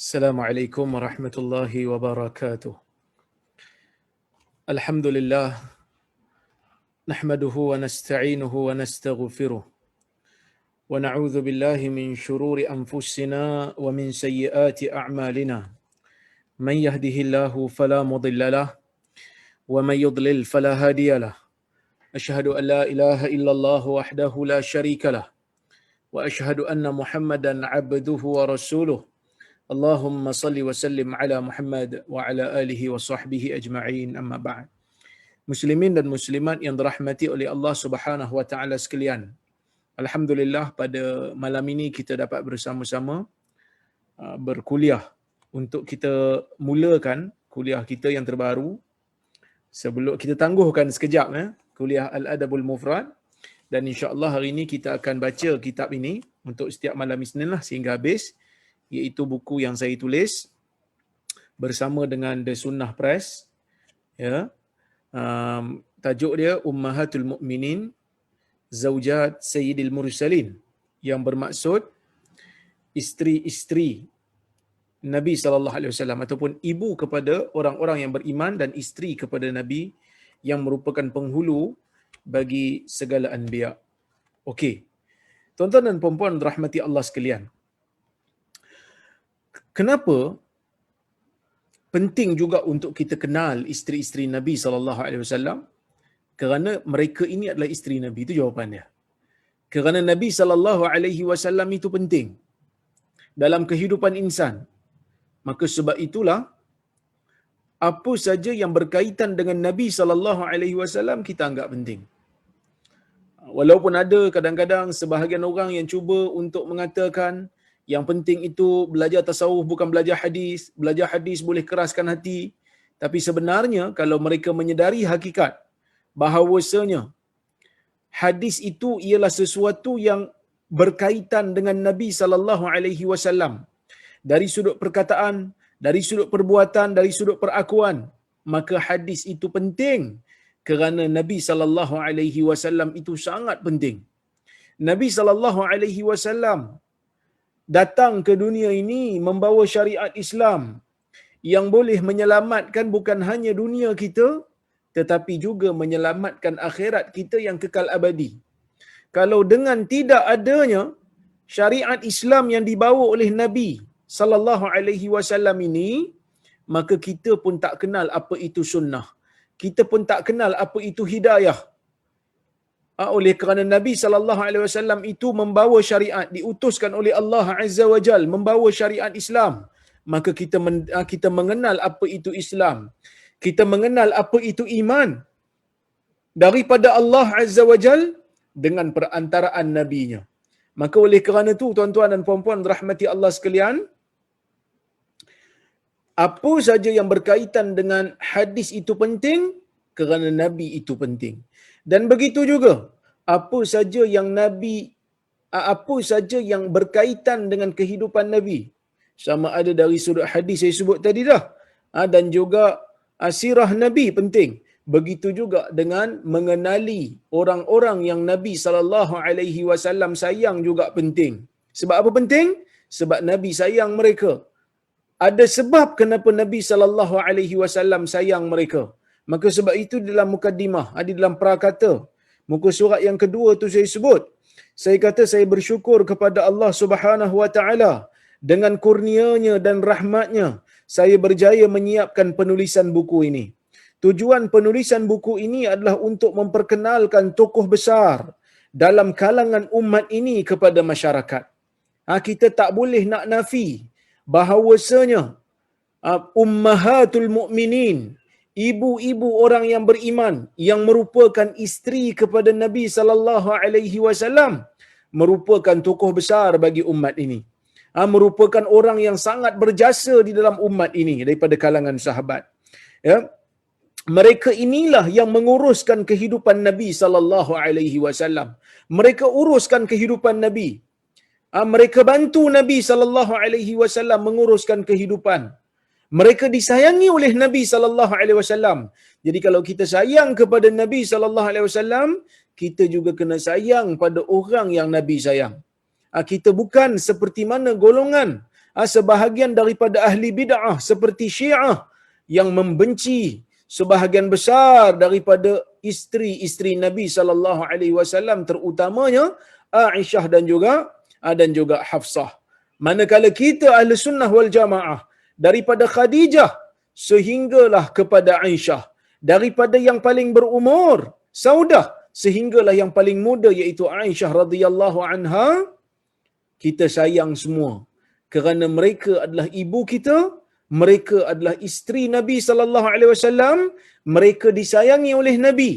Assalamualaikum warahmatullahi wabarakatuh. Alhamdulillah, nahmaduhu wa nasta'inuhu wa nastaghfiruh. Wa na'udzu billahi min shururi anfusina wa min sayyiati a'malina. Man yahdihillahu fala mudilla lahu wa man yudlil fala hadiya lahu. Asyhadu an la ilaha illallah wahdahu la syarika lahu wa asyhadu anna Muhammadan 'abduhu wa rasuluh. Allahumma salli wa sallim ala Muhammad wa ala alihi wa sahbihi ajma'in, amma ba'd. Muslimin dan muslimat yang dirahmati oleh Allah Subhanahu wa taala sekalian. Alhamdulillah, pada malam ini kita dapat bersama-sama berkuliah untuk kita mulakan kuliah kita yang terbaru. Sebelum kita tangguhkan sekejap kuliah Al-Adabul Mufrad, dan insya-Allah hari ini kita akan baca kitab ini untuk setiap malam Isnin lah sehingga habis, iaitu buku yang saya tulis bersama dengan The Sunnah Press, ya. Tajuk dia Ummahatul Mukminin Zaujat Sayyidil Mursalin, yang bermaksud isteri-isteri Nabi sallallahu alaihi wasallam ataupun ibu kepada orang-orang yang beriman dan isteri kepada Nabi yang merupakan penghulu bagi segala anbiya. Okey. Tuan-tuan dan puan-puan rahmati Allah sekalian. Kenapa penting juga untuk kita kenal isteri-isteri Nabi sallallahu alaihi wasallam? Kerana mereka ini adalah isteri Nabi, itu jawapannya. Kerana Nabi sallallahu alaihi wasallam itu penting dalam kehidupan insan. Maka sebab itulah apa saja yang berkaitan dengan Nabi sallallahu alaihi wasallam kita anggap penting. Walaupun ada kadang-kadang sebahagian orang yang cuba untuk mengatakan yang penting itu belajar tasawuf bukan belajar hadis boleh keraskan hati. Tapi sebenarnya kalau mereka menyedari hakikat bahawasanya hadis itu ialah sesuatu yang berkaitan dengan Nabi sallallahu alaihi wasallam dari sudut perkataan, dari sudut perbuatan, dari sudut perakuan, maka hadis itu penting kerana Nabi sallallahu alaihi wasallam itu sangat penting. Nabi sallallahu alaihi wasallam datang ke dunia ini membawa syariat Islam yang boleh menyelamatkan bukan hanya dunia kita tetapi juga menyelamatkan akhirat kita yang kekal abadi. Kalau dengan tidak adanya syariat Islam yang dibawa oleh Nabi sallallahu alaihi wasallam ini, maka kita pun tak kenal apa itu sunnah. Kita pun tak kenal apa itu hidayah. Oleh kerana Nabi sallallahu alaihi wasallam itu membawa syariat, diutuskan oleh Allah Azza wa Jal membawa syariat Islam, maka kita mengenal apa itu Islam. Kita mengenal apa itu iman daripada Allah Azza wa Jal dengan perantaraan nabinya. Maka oleh kerana itu tuan-tuan dan puan-puan rahmati Allah sekalian, apa saja yang berkaitan dengan hadis itu penting kerana Nabi itu penting. Dan begitu juga apa saja yang berkaitan dengan kehidupan Nabi, sama ada dari sudut hadis saya sebut tadi dah, dan juga sirah Nabi penting. Begitu juga dengan mengenali orang-orang yang Nabi sallallahu alaihi wasallam sayang juga penting. Sebab apa penting? Sebab Nabi sayang mereka. Ada sebab kenapa Nabi sallallahu alaihi wasallam sayang mereka. Maka sebab itu dalam mukaddimah, di dalam prakata muka surat yang kedua tu saya sebut, saya kata saya bersyukur kepada Allah Subhanahu wa taala dengan kurnianya dan rahmatnya saya berjaya menyiapkan penulisan buku ini. Tujuan penulisan buku ini adalah untuk memperkenalkan tokoh besar dalam kalangan umat ini kepada masyarakat. Kita tak boleh nak nafi bahawasanya ummahatul mukminin, ibu-ibu orang yang beriman yang merupakan isteri kepada Nabi sallallahu alaihi wasallam merupakan tokoh besar bagi umat ini. Merupakan orang yang sangat berjasa di dalam umat ini daripada kalangan sahabat. Ya. Mereka inilah yang menguruskan kehidupan Nabi sallallahu alaihi wasallam. Mereka uruskan kehidupan Nabi. Mereka bantu Nabi sallallahu alaihi wasallam menguruskan kehidupan. Mereka disayangi oleh Nabi sallallahu alaihi wasallam. Jadi kalau kita sayang kepada Nabi sallallahu alaihi wasallam, kita juga kena sayang pada orang yang Nabi sayang. Kita bukan seperti mana golongan sebahagian daripada ahli bid'ah seperti Syiah yang membenci sebahagian besar daripada isteri-isteri Nabi sallallahu alaihi wasallam, terutamanya Aisyah dan juga Hafsah. Manakala kita ahli sunnah wal jamaah daripada Khadijah sehinggalah kepada Aisyah, daripada yang paling berumur Saudah sehinggalah yang paling muda iaitu Aisyah radhiyallahu anha, kita sayang semua kerana mereka adalah ibu kita, mereka adalah isteri Nabi sallallahu alaihi wasallam, mereka disayangi oleh Nabi,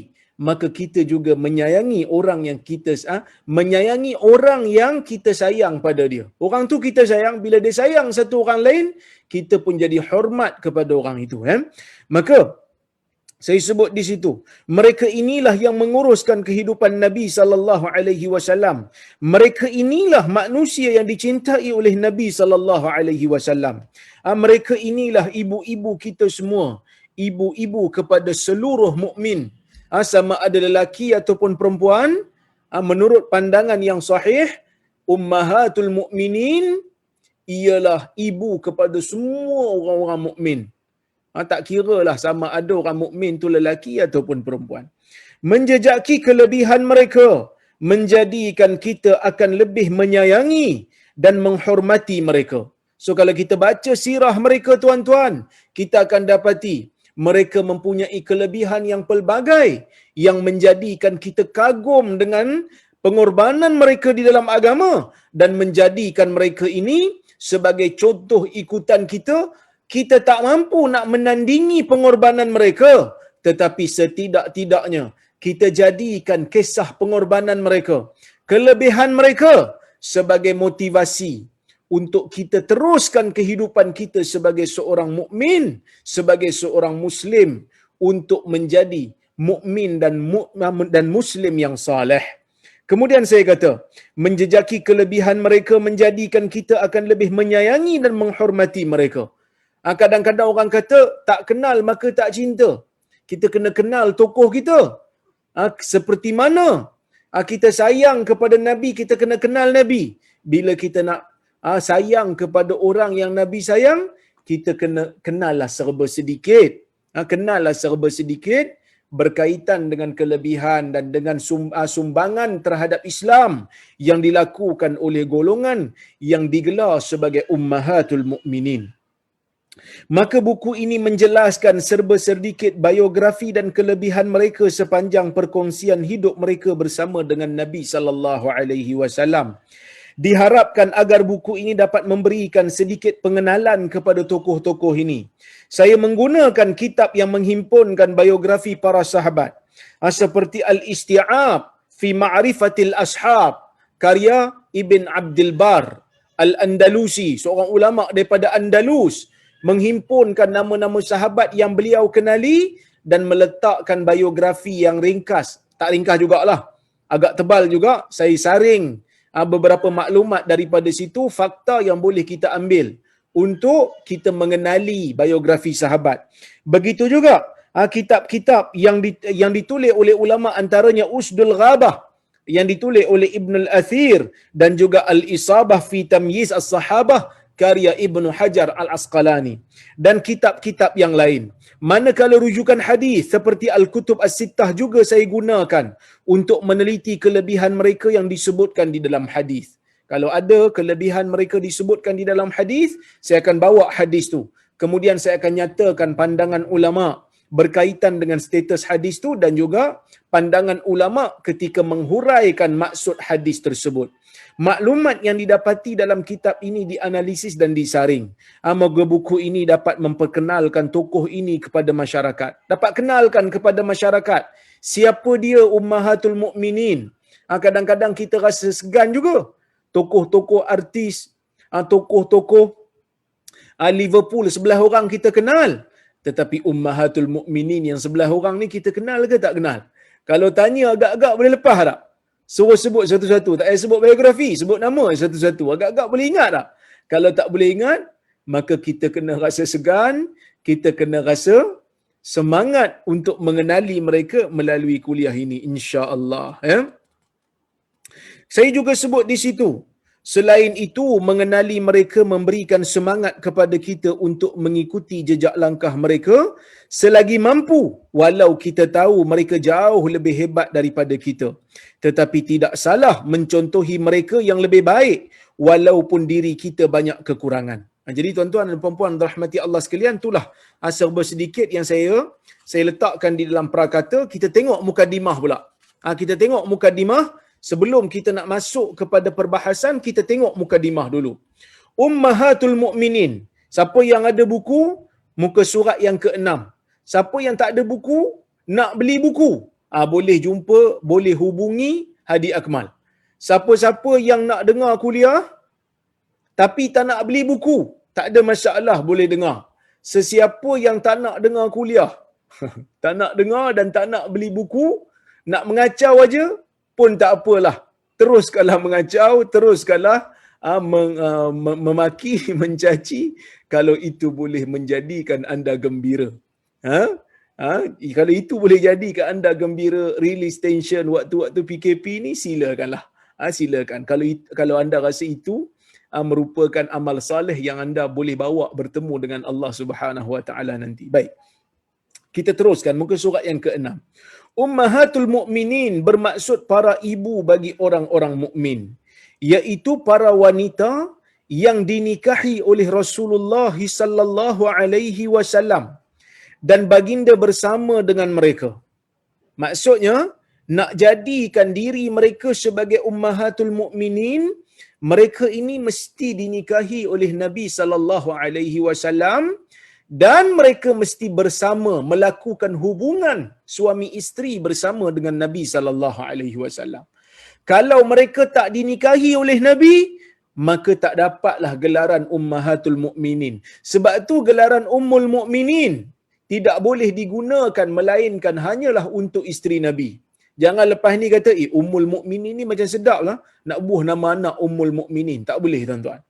maka kita juga menyayangi orang yang kita sayang pada dia. Orang tu kita sayang, bila dia sayang satu orang lain, kita pun jadi hormat kepada orang itu, Maka saya sebut di situ, mereka inilah yang menguruskan kehidupan Nabi sallallahu alaihi wasallam. Mereka inilah manusia yang dicintai oleh Nabi sallallahu alaihi wasallam. Mereka inilah ibu-ibu kita semua, ibu-ibu kepada seluruh mukmin. Sama ada lelaki ataupun perempuan, menurut pandangan yang sahih, ummahatul mukminin ialah ibu kepada semua orang-orang mukmin. Tak kiralah sama ada orang mukmin tu lelaki ataupun perempuan. Menjejaki kelebihan mereka menjadikan kita akan lebih menyayangi dan menghormati mereka. So kalau kita baca sirah mereka tuan-tuan, kita akan dapati mereka mempunyai kelebihan yang pelbagai yang menjadikan kita kagum dengan pengorbanan mereka di dalam agama dan menjadikan mereka ini sebagai contoh ikutan kita. Kita tak mampu nak menandingi pengorbanan mereka, tetapi setidak-tidaknya kita jadikan kisah pengorbanan mereka, kelebihan mereka sebagai motivasi untuk kita teruskan kehidupan kita sebagai seorang mukmin, sebagai seorang muslim, untuk menjadi mukmin dan muslim yang saleh. Kemudian saya kata, menjejaki kelebihan mereka menjadikan kita akan lebih menyayangi dan menghormati mereka. Kadang-kadang orang kata tak kenal maka tak cinta. Kita kena kenal tokoh kita. Seperti mana kita sayang kepada Nabi, kita kena kenal Nabi. Bila kita nak sayang kepada orang yang Nabi sayang, kita kena kenallah serba sedikit. Kenallah serba sedikit berkaitan dengan kelebihan dan dengan sumbangan terhadap Islam yang dilakukan oleh golongan yang digelar sebagai ummahatul mukminin. Maka buku ini menjelaskan serba sedikit biografi dan kelebihan mereka sepanjang perkongsian hidup mereka bersama dengan Nabi sallallahu alaihi wasallam. Diharapkan agar buku ini dapat memberikan sedikit pengenalan kepada tokoh-tokoh ini. Saya menggunakan kitab yang menghimpunkan biografi para sahabat, seperti Al-Isti'ab fi Ma'rifatil Ashab karya Ibn Abdul Bar Al-Andalusi, seorang ulama daripada Andalus, menghimpunkan nama-nama sahabat yang beliau kenali dan meletakkan biografi yang ringkas. Tak ringkas jugalah, agak tebal juga. Saya saring beberapa maklumat daripada situ, fakta yang boleh kita ambil untuk kita mengenali biografi sahabat. Begitu juga kitab-kitab yang ditulis oleh ulama, antaranya Usdul Ghabah yang ditulis oleh Ibn al-Athir dan juga Al-Isabah fi Tamyiz As-Sahabah karya Ibnu Hajar Al-Asqalani dan kitab-kitab yang lain. Manakala rujukan hadis seperti Al-Kutub As-Sittah juga saya gunakan untuk meneliti kelebihan mereka yang disebutkan di dalam hadis. Kalau ada kelebihan mereka disebutkan di dalam hadis, saya akan bawa hadis tu. Kemudian saya akan nyatakan pandangan ulama berkaitan dengan status hadis tu dan juga pandangan ulama ketika menghuraikan maksud hadis tersebut. Maklumat yang didapati dalam kitab ini dianalisis dan disaring. Moga buku ini dapat memperkenalkan tokoh ini kepada masyarakat. Dapat kenalkan kepada masyarakat siapa dia ummahatul mukminin. Kadang-kadang kita rasa segan juga. Tokoh-tokoh artis, tokoh-tokoh Liverpool sebelah orang kita kenal. Tetapi ummahatul mukminin yang sebelah orang ni kita kenal ke tak kenal? Kalau tanya agak-agak boleh lepas tak? Suruh sebut satu-satu. Tak payah sebut biografi, sebut nama satu-satu. Agak-agak boleh ingat tak? Kalau tak boleh ingat, maka kita kena rasa segan, kita kena rasa semangat untuk mengenali mereka melalui kuliah ini, insya-Allah. Saya juga sebut di situ Selain itu, mengenali mereka memberikan semangat kepada kita untuk mengikuti jejak langkah mereka selagi mampu, walau kita tahu mereka jauh lebih hebat daripada kita. Tetapi tidak salah mencontohi mereka yang lebih baik walaupun diri kita banyak kekurangan. Jadi tuan-tuan dan puan-puan rahmati Allah sekalian, itulah serba sedikit yang saya letakkan di dalam prakata. Kita tengok mukadimah pula. Kita tengok mukadimah. Sebelum kita nak masuk kepada perbahasan, kita tengok mukadimah dulu. Ummahatul Mu'minin. Siapa yang ada buku, muka surat yang ke-6. Siapa yang tak ada buku, nak beli buku, boleh jumpa, boleh hubungi Hadi Akmal. Siapa-siapa yang nak dengar kuliah, tapi tak nak beli buku, tak ada masalah, boleh dengar. Sesiapa yang tak nak dengar kuliah, tak nak dengar dan tak nak beli buku, nak mengacau aja, pun tak apalah. Teruskanlah mengacau, teruskanlah memaki, mencaci, kalau itu boleh menjadikan anda gembira. Kalau itu boleh jadikan anda gembira, release tension waktu-waktu PKP ni, silakanlah. Silakan. Kalau anda rasa itu merupakan amal saleh yang anda boleh bawa bertemu dengan Allah Subhanahu Wa Taala nanti. Baik. Kita teruskan muka surat yang ke-6. Ummahatul Mu'minin bermaksud para ibu bagi orang-orang mukmin, iaitu para wanita yang dinikahi oleh Rasulullah sallallahu alaihi wasallam dan baginda bersama dengan mereka. Maksudnya, nak jadikan diri mereka sebagai ummahatul mukminin, mereka ini mesti dinikahi oleh Nabi sallallahu alaihi wasallam dan mereka mesti bersama melakukan hubungan suami isteri bersama dengan Nabi sallallahu alaihi wasallam. Kalau mereka tak dinikahi oleh Nabi, maka tak dapatlah gelaran ummahatul mukminin. Sebab tu gelaran ummul mukminin tidak boleh digunakan melainkan hanyalah untuk isteri Nabi. Jangan lepas ni kata, ummul mukminin ni macam sedap lah, nak buah nama anak ummul mukminin. Tak boleh tuan-tuan.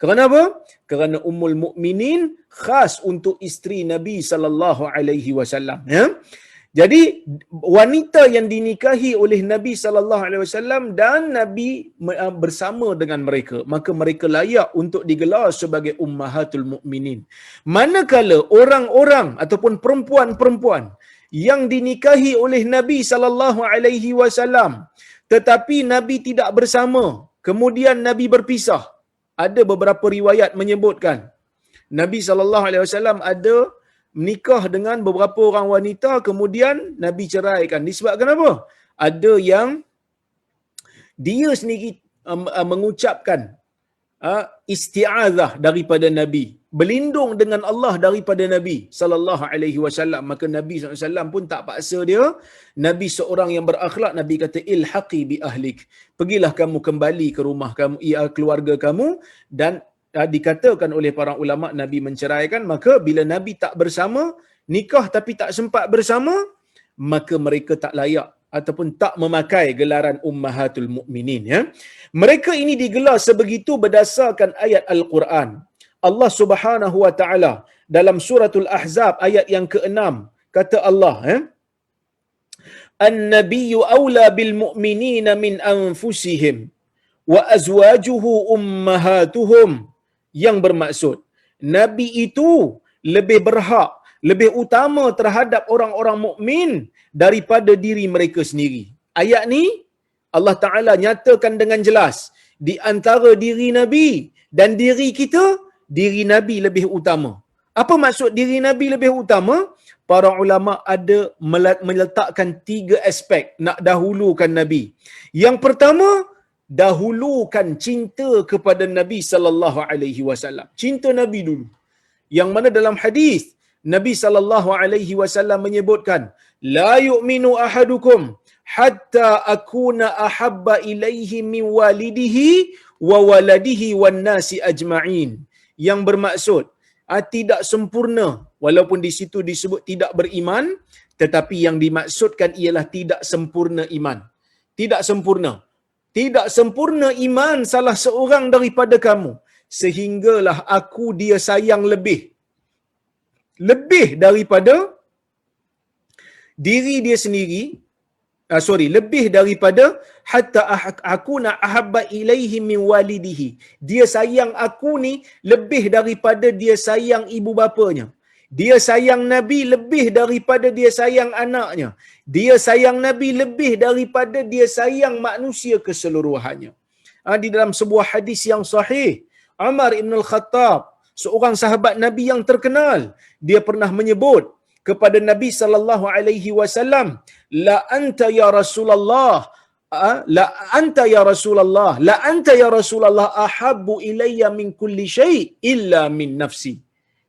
Kerana apa? Kerana ummul mukminin khas untuk isteri Nabi sallallahu alaihi wasallam, ya. Jadi wanita yang dinikahi oleh Nabi sallallahu alaihi wasallam dan Nabi bersama dengan mereka, maka mereka layak untuk digelar sebagai ummahatul mukminin. Manakala orang-orang ataupun perempuan-perempuan yang dinikahi oleh Nabi sallallahu alaihi wasallam tetapi Nabi tidak bersama, kemudian Nabi berpisah. Ada beberapa riwayat menyebutkan Nabi sallallahu alaihi wasallam ada menikah dengan beberapa orang wanita, kemudian Nabi ceraikan. Disebabkan apa? Ada yang dia sendiri mengucapkan isti'azah daripada Nabi, berlindung dengan Allah daripada Nabi sallallahu alaihi wasallam. Maka Nabi sallallahu alaihi wasallam pun tak paksa dia. Nabi seorang yang berakhlak, Nabi kata ilhaqi bi ahlik, pergilah kamu kembali ke rumah kamu, keluarga kamu. Dan dikatakan oleh para ulama Nabi menceraikan. Maka bila Nabi tak bersama, nikah tapi tak sempat bersama, maka mereka tak layak ataupun tak memakai gelaran ummahatul mukminin, ya. Mereka ini digelar sebegitu berdasarkan ayat Al-Quran. Allah Subhanahu wa taala dalam suratul Ahzab ayat yang ke-6 kata Allah, An-nabiyyu awla bil mu'minina min anfusihim wa azwajuhu ummahatuhum, yang bermaksud Nabi itu lebih berhak, lebih utama terhadap orang-orang mukmin daripada diri mereka sendiri. Ayat ni Allah Ta'ala nyatakan dengan jelas, di antara diri Nabi dan diri kita, diri Nabi lebih utama. Apa maksud diri Nabi lebih utama? Para ulama ada meletakkan 3 aspek nak dahulukan Nabi. Yang pertama, dahulukan cinta kepada Nabi sallallahu alaihi wasallam. Cinta Nabi dulu. Yang mana dalam hadis Nabi sallallahu alaihi wasallam menyebutkan, la yu'minu ahadukum hatta akuna ahabba ilaihi min walidihi wa waladihi wan nasi ajma'in. Yang bermaksud tidak sempurna, walaupun di situ disebut tidak beriman, tetapi yang dimaksudkan ialah tidak sempurna iman. Tidak sempurna. Tidak sempurna iman salah seorang daripada kamu, sehinggalah aku dia sayang lebih daripada diri dia sendiri, lebih daripada hatta akuna ahabba ilaihi min walidihi. Dia sayang aku ni lebih daripada dia sayang ibu bapanya. Dia sayang Nabi lebih daripada dia sayang anaknya. Dia sayang Nabi lebih daripada dia sayang manusia keseluruhannya. Di dalam sebuah hadis yang sahih, Umar ibn al-Khattab, seorang sahabat Nabi yang terkenal, dia pernah menyebut kepada Nabi sallallahu alaihi wasallam, la anta ya Rasulullah, la anta ya Rasulullah, la anta ya Rasulullah ahabbu ilayya min kulli syai' illa min nafsi.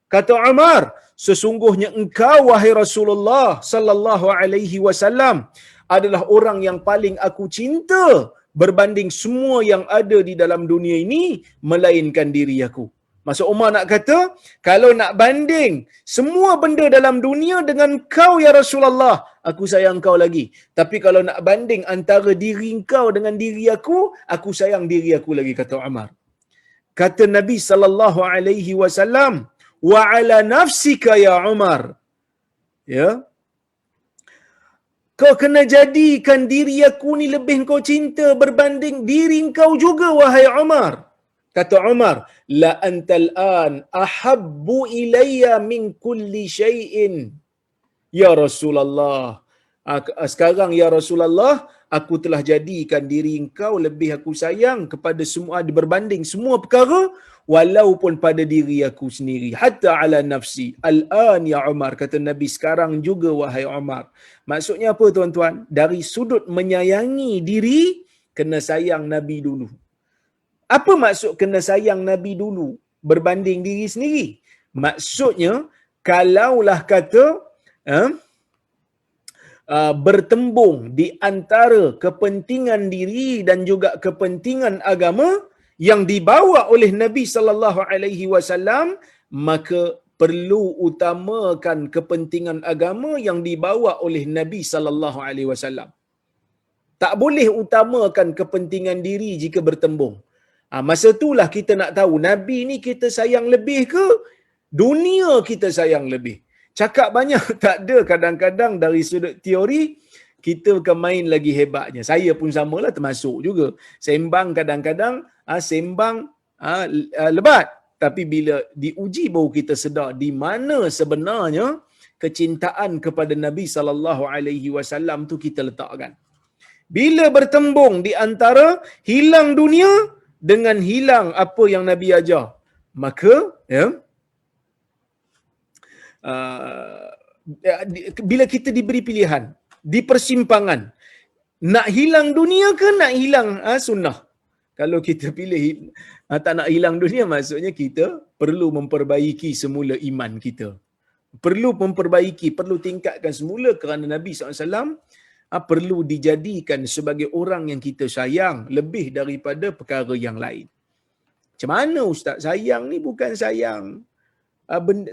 Kata Umar, sesungguhnya engkau wahai Rasulullah sallallahu alaihi wasallam adalah orang yang paling aku cinta berbanding semua yang ada di dalam dunia ini melainkan diri aku. Maksud Umar nak kata, kalau nak banding semua benda dalam dunia dengan kau ya Rasulullah, aku sayang kau lagi. Tapi kalau nak banding antara diri kau dengan diri aku sayang diri aku lagi, kata Umar. Kata Nabi sallallahu alaihi wasallam, wa ala nafsika ya Umar. Ya. Kau kena jadikan diri aku ni lebih kau cinta berbanding diri kau juga wahai Umar. Kata Umar, la antal an ahabbu ilayya min kulli syai'in ya Rasulullah. Sekarang ya Rasulullah, aku telah jadikan diri engkau lebih aku sayang kepada semua berbanding semua perkara walaupun pada diri aku sendiri, hatta ala nafsi. Al-an ya Umar, kata Nabi, sekarang juga wahai Umar. Maksudnya apa tuan-tuan? Dari sudut menyayangi diri, kena sayang Nabi dulu. Apa maksud kena sayang Nabi dulu berbanding diri sendiri? Maksudnya, kalaulah kata bertembung di antara kepentingan diri dan juga kepentingan agama yang dibawa oleh Nabi sallallahu alaihi wasallam, maka perlu utamakan kepentingan agama yang dibawa oleh Nabi sallallahu alaihi wasallam. Tak boleh utamakan kepentingan diri jika bertembung. Masa itulah kita nak tahu Nabi ni kita sayang lebih ke dunia kita sayang lebih. Cakap banyak tak ada, kadang-kadang dari sudut teori kita bukan main lagi hebatnya. Saya pun samalah, termasuk juga. Sembang kadang-kadang sembang lebat, tapi bila diuji baru kita sedar di mana sebenarnya kecintaan kepada Nabi sallallahu alaihi wasallam tu kita letakkan. Bila bertembung di antara hilang dunia dengan hilang apa yang Nabi ajar, maka bila kita diberi pilihan di persimpangan, nak hilang dunia ke nak hilang sunnah? Kalau kita pilih tak nak hilang dunia, maksudnya kita perlu memperbaiki semula iman kita. Perlu memperbaiki, perlu tingkatkan semula, kerana Nabi SAW perlu dijadikan sebagai orang yang kita sayang lebih daripada perkara yang lain. Macam mana Ustaz? Sayang ni bukan sayang.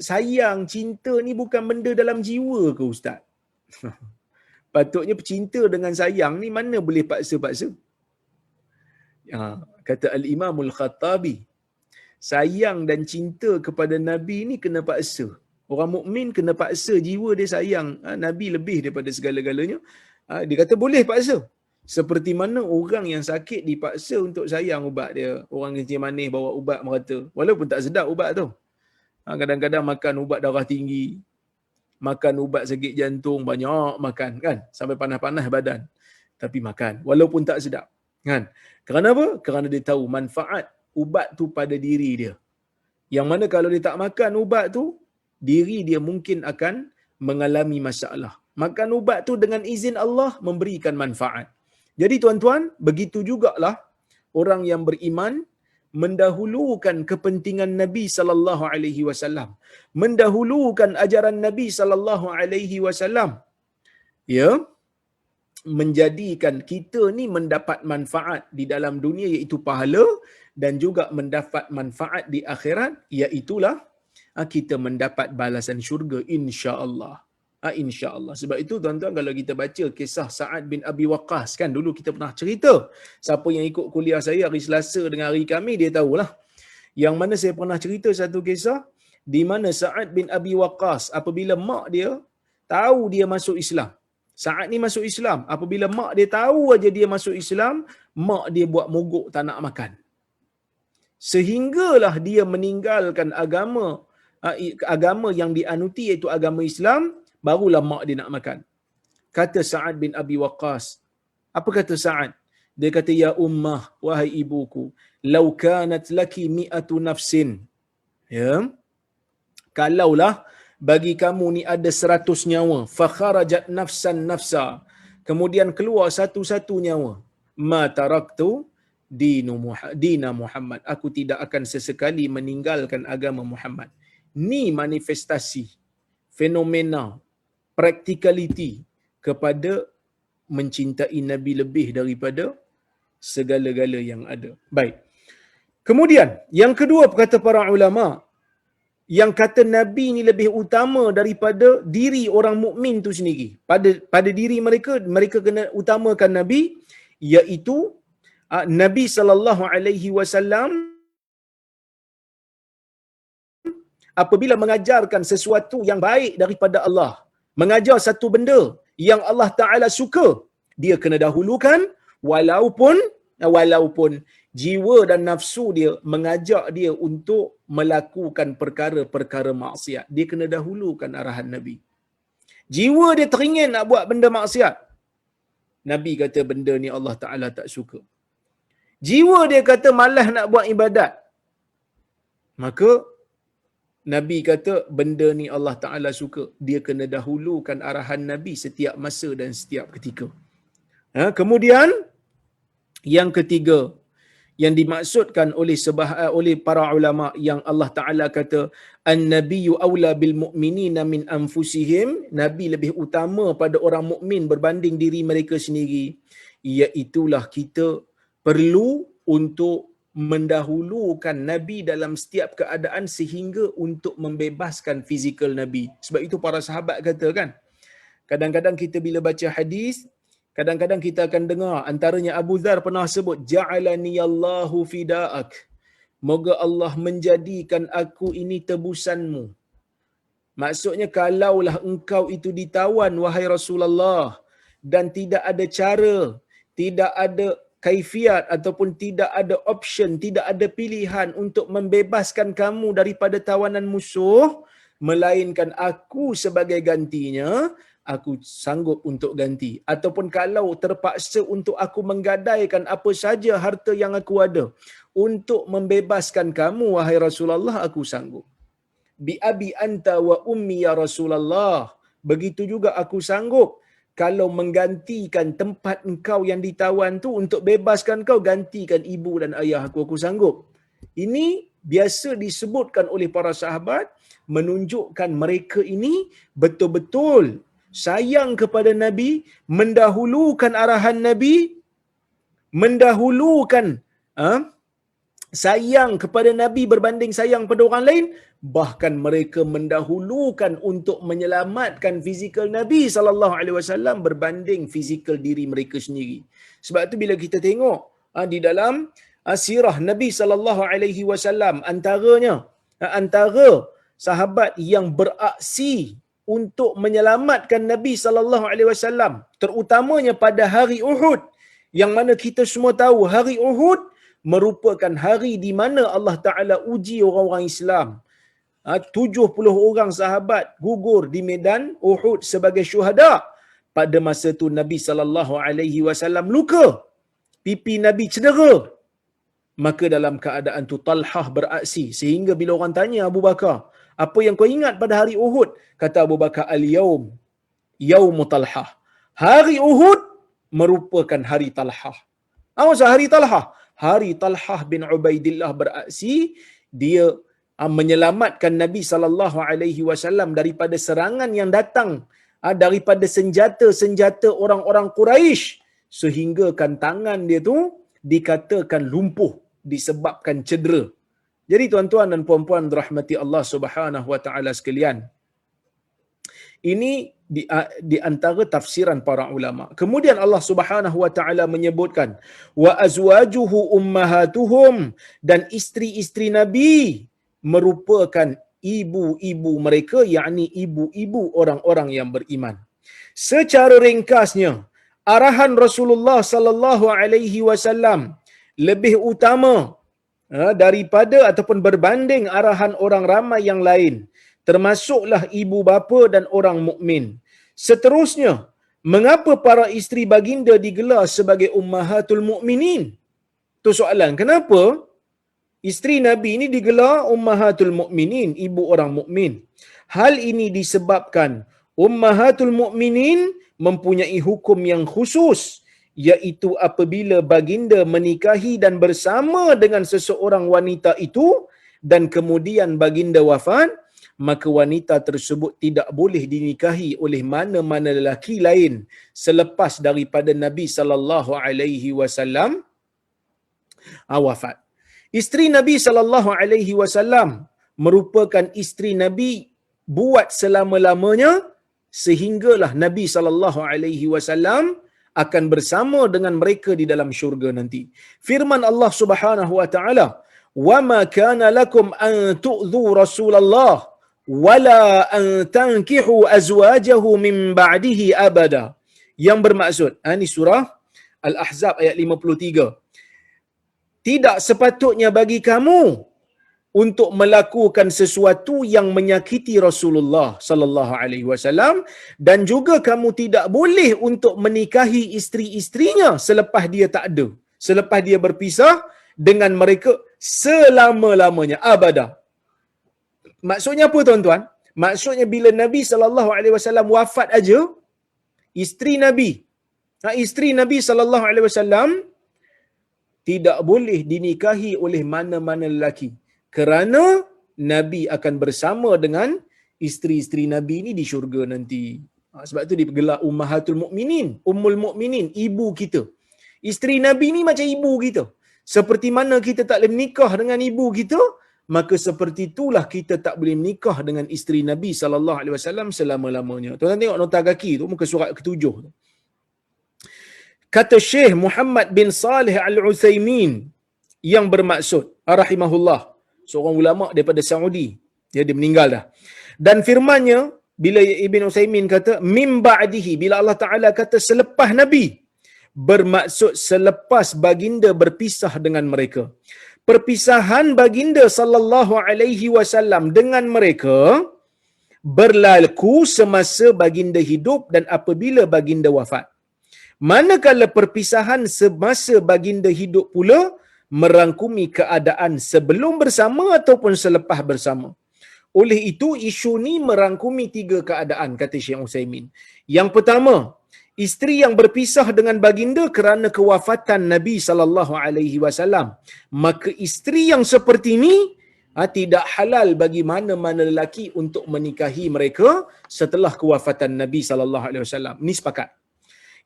Sayang, cinta ni bukan benda dalam jiwa ke Ustaz? Patutnya cinta dengan sayang ni mana boleh paksa-paksa. Kata Al-Imamul Khattabi, sayang dan cinta kepada Nabi ni kena paksa. Orang mukmin kena paksa jiwa dia sayang Nabi lebih daripada segala-galanya. Dia kata boleh paksa. Seperti mana orang yang sakit dipaksa untuk sayang ubat dia. Orang kencing manis bawa ubat merata. Walaupun tak sedap ubat tu. Kadang-kadang makan ubat darah tinggi, makan ubat sakit jantung, banyak makan kan, sampai panas-panas badan. Tapi makan, walaupun tak sedap. Kan? Kerana apa? Kerana dia tahu manfaat ubat tu pada diri dia. Yang mana kalau dia tak makan ubat tu, diri dia mungkin akan mengalami masalah. Makan ubat tu dengan izin Allah memberikan manfaat. Jadi tuan-tuan, begitu jugalah orang yang beriman mendahulukan kepentingan Nabi sallallahu alaihi wasallam, mendahulukan ajaran Nabi sallallahu alaihi wasallam, ya, menjadikan kita ni mendapat manfaat di dalam dunia iaitu pahala, dan juga mendapat manfaat di akhirat, iaitulah kita mendapat balasan syurga insya-Allah. InsyaAllah. Sebab itu tuan-tuan, kalau kita baca kisah Sa'ad bin Abi Waqqas, kan dulu kita pernah cerita, siapa yang ikut kuliah saya hari Selasa dengan hari Khamis, dia tahulah. Yang mana saya pernah cerita satu kisah, di mana Sa'ad bin Abi Waqqas apabila mak dia tahu dia masuk Islam, Sa'ad ni masuk Islam. Apabila mak dia tahu aja dia masuk Islam, mak dia buat mogok tak nak makan. Sehinggalah dia meninggalkan agama yang dianuti iaitu agama Islam, barulah mak dia nak makan. Kata Sa'ad bin Abi Waqqas, apa kata Sa'ad? Dia kata, ya ummah, wahai ibuku, lau kanat laki mi'atu nafsin. Ya. Kalaulah bagi kamu ni ada 100 nyawa, fa kharajat nafsan nafsa. Kemudian keluar satu-satu nyawa. Ma taraktu dina Muhammad. Aku tidak akan sesekali meninggalkan agama Muhammad. Ni manifestasi fenomena practicality kepada mencintai Nabi lebih daripada segala-gala yang ada. Baik. Kemudian, yang kedua kata para ulama, yang kata Nabi ni lebih utama daripada diri orang mukmin tu sendiri. Pada diri mereka kena utamakan Nabi, iaitu Nabi sallallahu alaihi wasallam apabila mengajarkan sesuatu yang baik daripada Allah, mengajar satu benda yang Allah Taala suka, dia kena dahulukan walaupun jiwa dan nafsu dia mengajak dia untuk melakukan perkara-perkara maksiat. Dia kena dahulukan arahan Nabi. Jiwa dia teringin nak buat benda maksiat, Nabi kata benda ni Allah Ta'ala tak suka. Jiwa dia kata malas nak buat ibadat, maka Nabi kata benda ni Allah Ta'ala suka. Dia kena dahulukan arahan Nabi setiap masa dan setiap ketika. Kemudian yang ketiga yang dimaksudkan oleh para ulama yang Allah Ta'ala kata an-nabiyyu aula bil mu'minina min anfusihim, Nabi lebih utama pada orang mukmin berbanding diri mereka sendiri, iaitulah kita perlu untuk mendahulukan Nabi dalam setiap keadaan sehingga untuk membebaskan fizikal Nabi. Sebab itu para sahabat kata kan, kadang-kadang kita bila baca hadis, kadang-kadang kita akan dengar, antaranya Abu Dzar pernah sebut, ja'alaniyallahu fida'ak. Moga Allah menjadikan aku ini tebusanmu. Maksudnya kalaulah engkau itu ditawan wahai Rasulullah dan tidak ada cara, tidak ada kaifiat ataupun tidak ada option, tidak ada pilihan untuk membebaskan kamu daripada tawanan musuh, melainkan aku sebagai gantinya, aku sanggup untuk ganti. Ataupun kalau terpaksa untuk aku menggadaikan apa saja harta yang aku ada untuk membebaskan kamu wahai Rasulullah, aku sanggup. Bi abi anta wa ummi ya Rasulullah. Begitu juga aku sanggup kalau menggantikan tempat engkau yang ditawan tu untuk bebaskan kau, gantikan ibu dan ayah aku sanggup. Ini biasa disebutkan oleh para sahabat menunjukkan mereka ini betul-betul sayang kepada Nabi, mendahulukan arahan Nabi, mendahulukan sayang kepada Nabi berbanding sayang pada orang lain, bahkan mereka mendahulukan untuk menyelamatkan fizikal Nabi sallallahu alaihi wasallam berbanding fizikal diri mereka sendiri. Sebab tu bila kita tengok di dalam sirah Nabi sallallahu alaihi wasallam, antara sahabat yang beraksi untuk menyelamatkan Nabi sallallahu alaihi wasallam, terutamanya pada hari Uhud, yang mana kita semua tahu hari Uhud merupakan hari di mana Allah Taala uji orang-orang Islam. 70 orang sahabat gugur di medan Uhud sebagai syuhada. Pada masa tu Nabi sallallahu alaihi wasallam luka, pipi Nabi cedera. Maka dalam keadaan tu Talhah beraksi, sehingga bila orang tanya Abu Bakar, apa yang kau ingat pada hari Uhud? Kata Abu Bakar, al-yaum yaum Talhah. Hari Uhud merupakan hari Talhah. Apa maksud hari Talhah? Hari Talhah bin Ubaidillah beraksi, dia menyelamatkan Nabi sallallahu alaihi wasallam daripada serangan yang datang daripada senjata-senjata orang-orang Quraisy, sehinggakan tangan dia tu dikatakan lumpuh disebabkan cedera. Jadi tuan-tuan dan puan-puan rahmati Allah Subhanahu wa taala sekalian, ini di antara tafsiran para ulama. Kemudian Allah Subhanahu wa taala menyebutkan wa azwajuhu ummahatuhum, dan isteri-isteri Nabi merupakan ibu-ibu mereka, yakni ibu-ibu orang-orang yang beriman. Secara ringkasnya, arahan Rasulullah sallallahu alaihi wasallam lebih utama daripada ataupun berbanding arahan orang ramai yang lain, termasuklah ibu bapa dan orang mukmin. Seterusnya, mengapa para isteri baginda digelar sebagai ummahatul mukminin? Tu soalan, kenapa isteri Nabi ini digelar ummahatul mukminin, ibu orang mukmin? Hal ini disebabkan ummahatul mukminin mempunyai hukum yang khusus, iaitu apabila baginda menikahi dan bersama dengan seseorang wanita itu dan kemudian baginda wafat, maka wanita tersebut tidak boleh dinikahi oleh mana-mana lelaki lain selepas daripada Nabi sallallahu alaihi wasallam wafat. Isteri Nabi sallallahu alaihi wasallam merupakan isteri Nabi buat selama-lamanya sehinggalah Nabi sallallahu alaihi wasallam akan bersama dengan mereka di dalam syurga nanti. Firman Allah Subhanahu wa taala, "Wa ma kana lakum an tu'dhu Rasulullah wala an tankihu azwajahu min ba'dihi abada." Yang bermaksud, ini surah Al-Ahzab ayat 53. Tidak sepatutnya bagi kamu untuk melakukan sesuatu yang menyakiti Rasulullah sallallahu alaihi wasallam, dan juga kamu tidak boleh untuk menikahi isteri-isterinya selepas dia tak ada, selepas dia berpisah dengan mereka selama-lamanya, abada. Maksudnya apa tuan-tuan? Maksudnya bila Nabi sallallahu alaihi wasallam wafat aja, isteri Nabi sallallahu alaihi wasallam tidak boleh dinikahi oleh mana-mana lelaki, kerana Nabi akan bersama dengan isteri-isteri Nabi ini di syurga nanti. Sebab tu digelar ummahatul mukminin, ummul mukminin, ibu kita. Isteri Nabi ni macam ibu kita. Seperti mana kita tak boleh menikah dengan ibu kita, maka seperti itulah kita tak boleh menikah dengan isteri Nabi sallallahu alaihi wasallam selama-lamanya. Tuan-tuan tengok nota kaki tu, muka surat ke-7 tu. Kata Syekh Muhammad bin Salih Al-Utsaimin yang bermaksud rahimahullah, seorang ulama daripada Saudi, dia meninggal dah. Dan firmannya bila Ibn Utsaimin kata mim ba'dihi, bila Allah Taala kata selepas Nabi, bermaksud selepas baginda berpisah dengan mereka. Perpisahan baginda sallallahu alaihi wasallam dengan mereka berlaku semasa baginda hidup dan apabila baginda wafat. Manakala perpisahan semasa baginda hidup pula merangkumi keadaan sebelum bersama ataupun selepas bersama. Oleh itu, isu ni merangkumi 3 keadaan, kata Syekh Utsaimin. Yang pertama, isteri yang berpisah dengan baginda kerana kewafatan Nabi sallallahu alaihi wasallam, maka isteri yang seperti ini tidak halal bagi mana-mana lelaki untuk menikahi mereka setelah kewafatan Nabi sallallahu alaihi wasallam. Ni sepakat.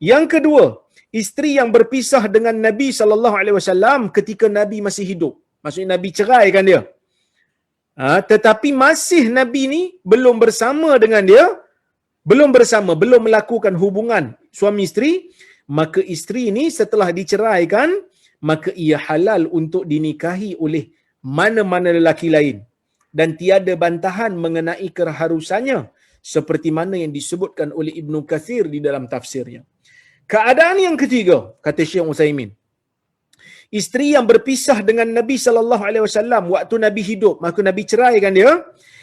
Yang kedua, isteri yang berpisah dengan Nabi sallallahu alaihi wasallam ketika Nabi masih hidup. Maksudnya Nabi ceraikan dia. Tetapi masih Nabi ni belum bersama dengan dia, belum melakukan hubungan suami isteri, maka isteri ni setelah diceraikan, maka ia halal untuk dinikahi oleh mana-mana lelaki lain dan tiada bantahan mengenai keharusannya seperti mana yang disebutkan oleh Ibnu Katsir di dalam tafsirnya. Keadaan yang ketiga, kata Syekh Utsaimin, isteri yang berpisah dengan Nabi sallallahu alaihi wasallam waktu Nabi hidup, maka Nabi ceraikan dia,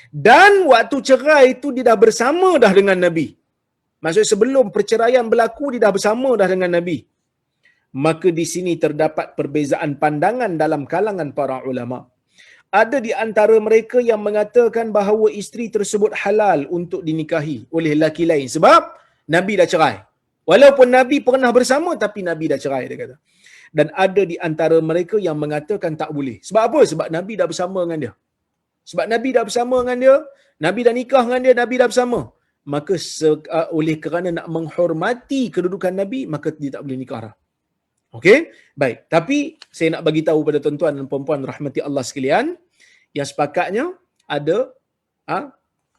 dan waktu cerai itu dia dah bersama dah dengan Nabi. Maksudnya sebelum perceraian berlaku dia dah bersama dah dengan Nabi. Maka di sini terdapat perbezaan pandangan dalam kalangan para ulama. Ada di antara mereka yang mengatakan bahawa isteri tersebut halal untuk dinikahi oleh lelaki lain sebab Nabi dah cerai. Walaupun Nabi pernah bersama tapi Nabi dah cerai, dia kata. Dan ada di antara mereka yang mengatakan tak boleh. Sebab apa? Sebab Nabi dah bersama dengan dia. Sebab Nabi dah bersama dengan dia, Nabi dah nikah dengan dia, Nabi dah bersama. Maka oleh kerana nak menghormati kedudukan Nabi, maka dia tak boleh nikah dah. Okey? Baik. Tapi saya nak bagi tahu pada tuan-tuan dan puan-puan rahmati Allah sekalian, yang sepakatnya ada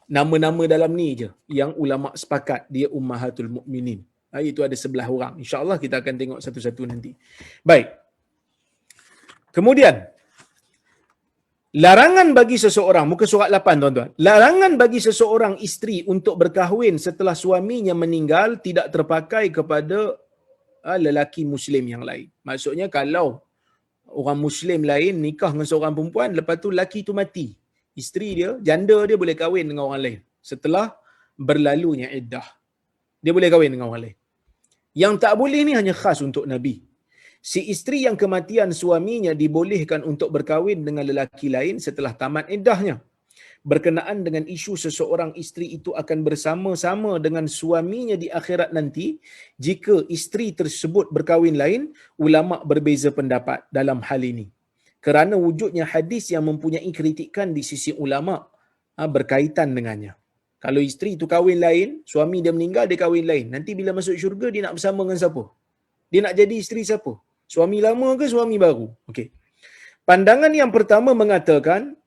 nama-nama dalam ni je yang ulama sepakat dia ummahatul mukminin. Itu ada 11 orang. InsyaAllah kita akan tengok satu-satu nanti. Baik. Kemudian, Larangan bagi seseorang, muka surat 8 tuan-tuan. Larangan bagi seseorang isteri untuk berkahwin setelah suaminya meninggal tidak terpakai kepada lelaki Muslim yang lain. Maksudnya kalau orang Muslim lain nikah dengan seorang perempuan, lepas tu lelaki tu mati. Isteri dia, janda dia boleh kahwin dengan orang lain. Setelah berlalunya iddah, dia boleh kahwin dengan orang lain. Yang tak boleh ni hanya khas untuk Nabi. Si isteri yang kematian suaminya dibolehkan untuk berkahwin dengan lelaki lain setelah tamat iddahnya. Berkenaan dengan isu seseorang isteri itu akan bersama-sama dengan suaminya di akhirat nanti, jika isteri tersebut berkahwin lain, ulama berbeza pendapat dalam hal ini. Kerana wujudnya hadis yang mempunyai kritikan di sisi ulama berkaitan dengannya. Kalau isteri itu kahwin lain, suami dia meninggal, dia kahwin lain. Nanti bila masuk syurga, dia nak bersama dengan siapa? Dia nak jadi isteri siapa? Suami lama ke suami baru? Okey. Pandangan yang pertama mengatakan,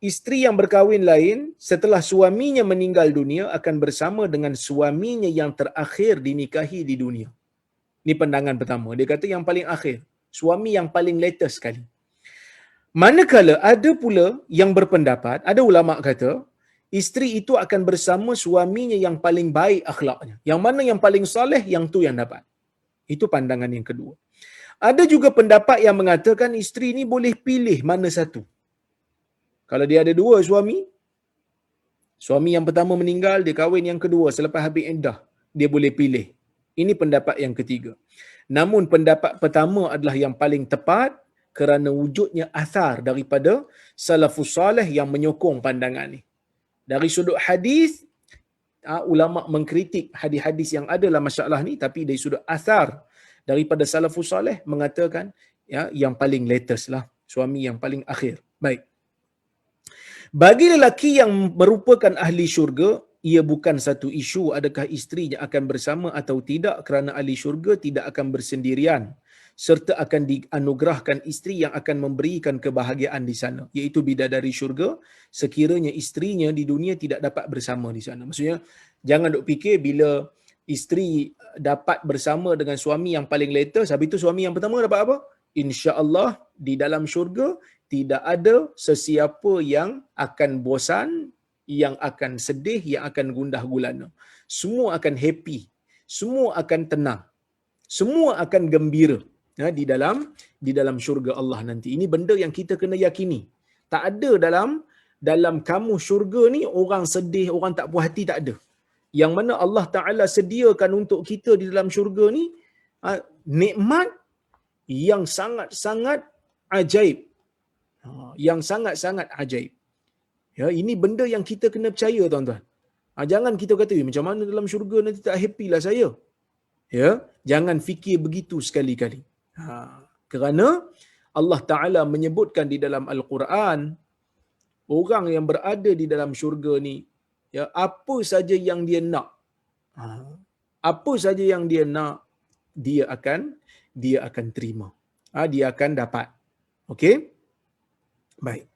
isteri yang berkahwin lain setelah suaminya meninggal dunia akan bersama dengan suaminya yang terakhir dinikahi di dunia. Ini pandangan pertama. Dia kata yang paling akhir. Suami yang paling latest sekali. Manakala ada pula yang berpendapat, ada ulama kata, isteri itu akan bersama suaminya yang paling baik akhlaknya. Yang mana yang paling soleh, yang tu yang dapat. Itu pandangan yang kedua. Ada juga pendapat yang mengatakan isteri ni boleh pilih mana satu. Kalau dia ada dua suami yang pertama meninggal, dia kahwin yang kedua selepas habis iddah, dia boleh pilih. Ini pendapat yang ketiga. Namun pendapat pertama adalah yang paling tepat kerana wujudnya athar daripada salafus salih yang menyokong pandangan ni. Dari sudut hadis, ulama mengkritik hadis-hadis yang ada dalam masalah ni, tapi dari sudut athar daripada salafus salih mengatakan yang paling latest lah, suami yang paling akhir. Baik. Bagi lelaki yang merupakan ahli syurga, ia bukan satu isu adakah isterinya akan bersama atau tidak, kerana ahli syurga tidak akan bersendirian, serta akan dianugerahkan isteri yang akan memberikan kebahagiaan di sana, iaitu bidadari syurga, sekiranya isterinya di dunia tidak dapat bersama di sana. Maksudnya, jangan duk fikir bila isteri dapat bersama dengan suami yang paling latest, habis itu suami yang pertama dapat apa? InsyaAllah di dalam syurga tidak ada sesiapa yang akan bosan, yang akan sedih, yang akan gundah gulana. Semua akan happy, semua akan tenang, semua akan gembira di dalam syurga Allah nanti. Ini benda yang kita kena yakini. Tak ada dalam kamu syurga ni orang sedih, orang tak puas hati, tak ada. Yang mana Allah Ta'ala sediakan untuk kita di dalam syurga ni nikmat yang sangat-sangat ajaib. Yang sangat-sangat ajaib. Ya, ini benda yang kita kena percaya, tuan-tuan. Jangan kita kata, macam mana dalam syurga nanti tak happy lah saya. Ya, jangan fikir begitu sekali-kali. Kerana Allah Ta'ala menyebutkan di dalam Al-Quran, orang yang berada di dalam syurga ni, ya, apa saja yang dia nak, apa saja yang dia nak, dia akan terima. Dia akan dapat. Okey? Baik.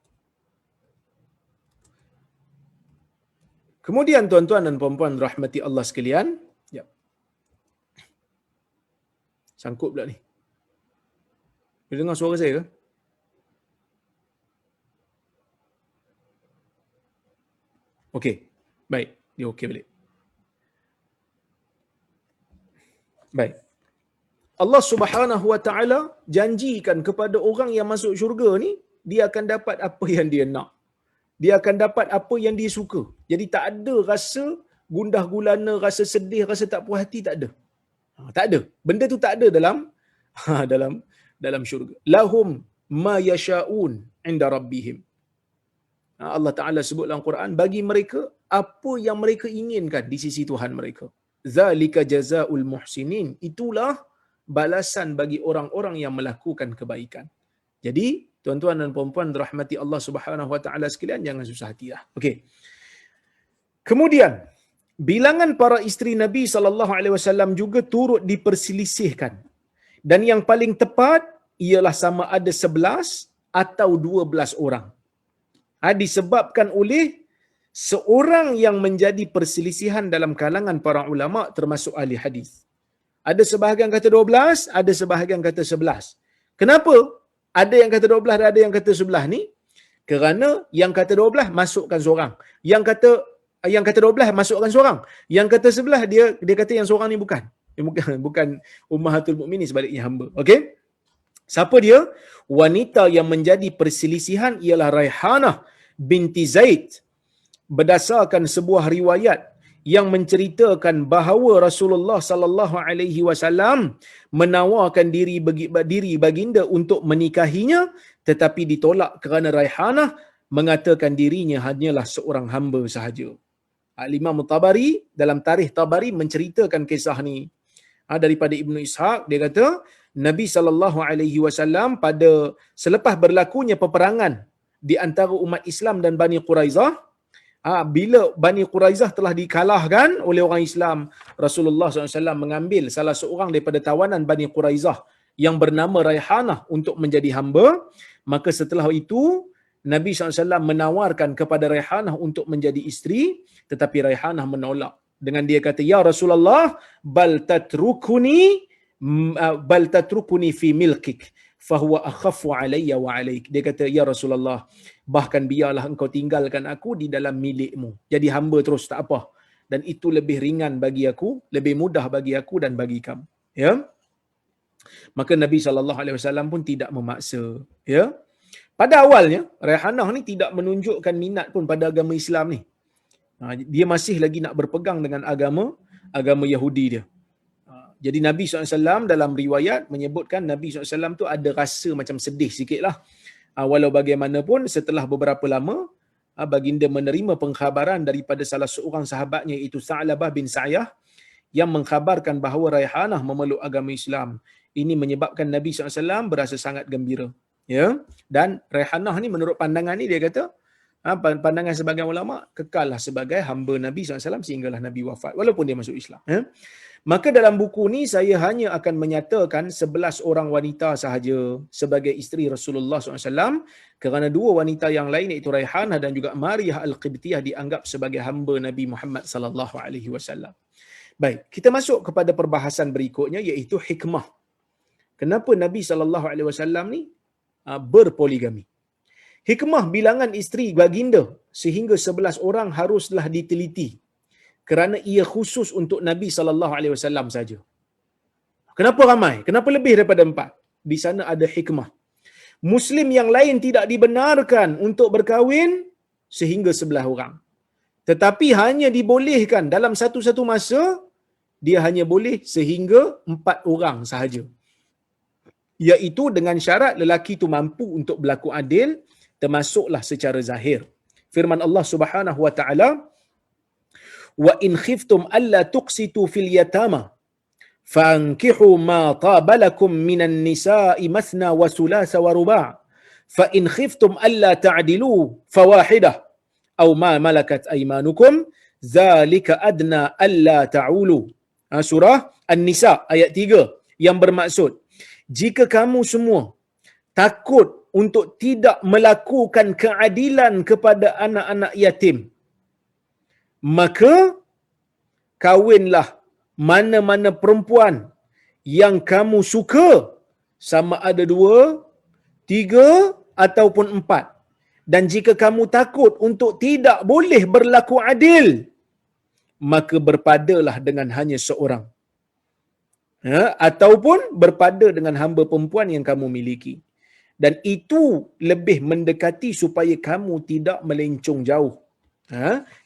Kemudian tuan-tuan dan puan-puan rahmati Allah sekalian, ya. Sangkut pula ni. Boleh dengar suara saya ke? Okey. Baik. Dia okey balik. Baik. Allah Subhanahu Wa Ta'ala janjikan kepada orang yang masuk syurga ni, dia akan dapat apa yang dia nak. Dia akan dapat apa yang dia suka. Jadi tak ada rasa gundah gulana, rasa sedih, rasa tak puas hati, tak ada. Tak ada. Benda tu tak ada dalam syurga. Lahum ma yasha'un inda rabbihim. Allah Ta'ala sebut dalam Quran, bagi mereka apa yang mereka inginkan di sisi Tuhan mereka. Zalika jazaa'ul muhsinin. Itulah balasan bagi orang-orang yang melakukan kebaikan. Jadi, tuan-tuan dan puan-puan rahmati Allah Subhanahu Wa Ta'ala sekalian, jangan susah hatilah. Okey. Kemudian, bilangan para isteri Nabi SAW juga turut diperselisihkan. Dan yang paling tepat ialah sama ada 11 atau 12 orang. Disebabkan oleh seorang yang menjadi perselisihan dalam kalangan para ulama termasuk ahli hadis. Ada sebahagian kata 12, ada sebahagian kata 11. Kenapa ada yang kata 12 dan ada yang kata 11 ni? Kerana yang kata 12 masukkan seorang. Yang kata 12 masukkan seorang. Yang kata 11 dia kata yang seorang ni bukan. Dia bukan ummahatul mukminin, sebaliknya hamba. Okey? Siapa dia? Wanita yang menjadi perselisihan ialah Raihanah binti Zaid, berdasarkan sebuah riwayat yang menceritakan bahawa Rasulullah sallallahu alaihi wasallam menawarkan diri baginda untuk menikahinya, tetapi ditolak kerana Raihanah mengatakan dirinya hanyalah seorang hamba sahaja. Imam Tabari dalam Tarikh Tabari menceritakan kisah ni daripada Ibnu Ishaq. Dia kata Nabi sallallahu alaihi wasallam pada selepas berlakunya peperangan di antara umat Islam dan Bani Quraizah, bila Bani Quraizah telah dikalahkan oleh orang Islam, Rasulullah SAW mengambil salah seorang daripada tawanan Bani Quraizah yang bernama Raihanah untuk menjadi hamba. Maka setelah itu Nabi SAW menawarkan kepada Raihanah untuk menjadi isteri, tetapi Raihanah menolak dengan dia kata, ya Rasulullah, bal tatrukuni fi milkik fahuwa akhafu alayya wa alaik. Dia kata, ya Rasulullah, bahkan biarlah engkau tinggalkan aku di dalam milikmu, jadi hamba terus, tak apa, dan itu lebih ringan bagi aku, lebih mudah bagi aku dan bagi kamu. Ya, maka Nabi SAW pun tidak memaksa. Ya, pada awalnya Raihanah ni tidak menunjukkan minat pun pada agama Islam ni. Dia masih lagi nak berpegang dengan agama Yahudi dia. Jadi Nabi SAW dalam riwayat menyebutkan Nabi SAW tu ada rasa macam sedih sikit lah. Walau bagaimanapun setelah beberapa lama, baginda menerima pengkhabaran daripada salah seorang sahabatnya, iaitu Sa'labah bin Sa'yah, yang mengkhabarkan bahawa Raihanah memeluk agama Islam. Ini menyebabkan Nabi SAW berasa sangat gembira. Ya, dan Raihanah ni menurut pandangan ni dia kata, pandangan sebagian ulama, kekallah sebagai hamba Nabi SAW sehinggalah Nabi wafat, walaupun dia masuk Islam. Maka dalam buku ni saya hanya akan menyatakan 11 orang wanita sahaja sebagai isteri Rasulullah SAW, kerana 2 wanita yang lain iaitu Raihanah dan juga Mariyah Al-Qibtiyah dianggap sebagai hamba Nabi Muhammad sallallahu alaihi wasallam. Baik, kita masuk kepada perbahasan berikutnya, iaitu hikmah. Kenapa Nabi sallallahu alaihi wasallam ni berpoligami? Hikmah bilangan isteri baginda sehingga 11 orang haruslah diteliti, kerana ia khusus untuk Nabi SAW saja. Kenapa ramai? Kenapa lebih daripada 4? Di sana ada hikmah. Muslim yang lain tidak dibenarkan untuk berkahwin sehingga 11 orang. Tetapi hanya dibolehkan dalam satu-satu masa, dia hanya boleh sehingga 4 orang sahaja. Iaitu dengan syarat lelaki itu mampu untuk berlaku adil, termasuklah secara zahir. Firman Allah Subhanahu wa taala, wa in khiftum alla tuqsitu fil yatama fankihu ma taba lakum minan nisa'i mathna wa thulatha wa ruba' fa in khiftum alla ta'dilu fawahidah aw ma malakat aymanukum zalika adna alla ta'ulu. Surah An-Nisa ayat 3, yang bermaksud, jika kamu semua takut untuk tidak melakukan keadilan kepada anak-anak yatim, maka kawinlah mana-mana perempuan yang kamu suka, sama ada 2, 3 ataupun 4. Dan jika kamu takut untuk tidak boleh berlaku adil, maka berpadalah dengan hanya seorang, ataupun berpada dengan hamba perempuan yang kamu miliki. Dan itu lebih mendekati supaya kamu tidak melencong jauh.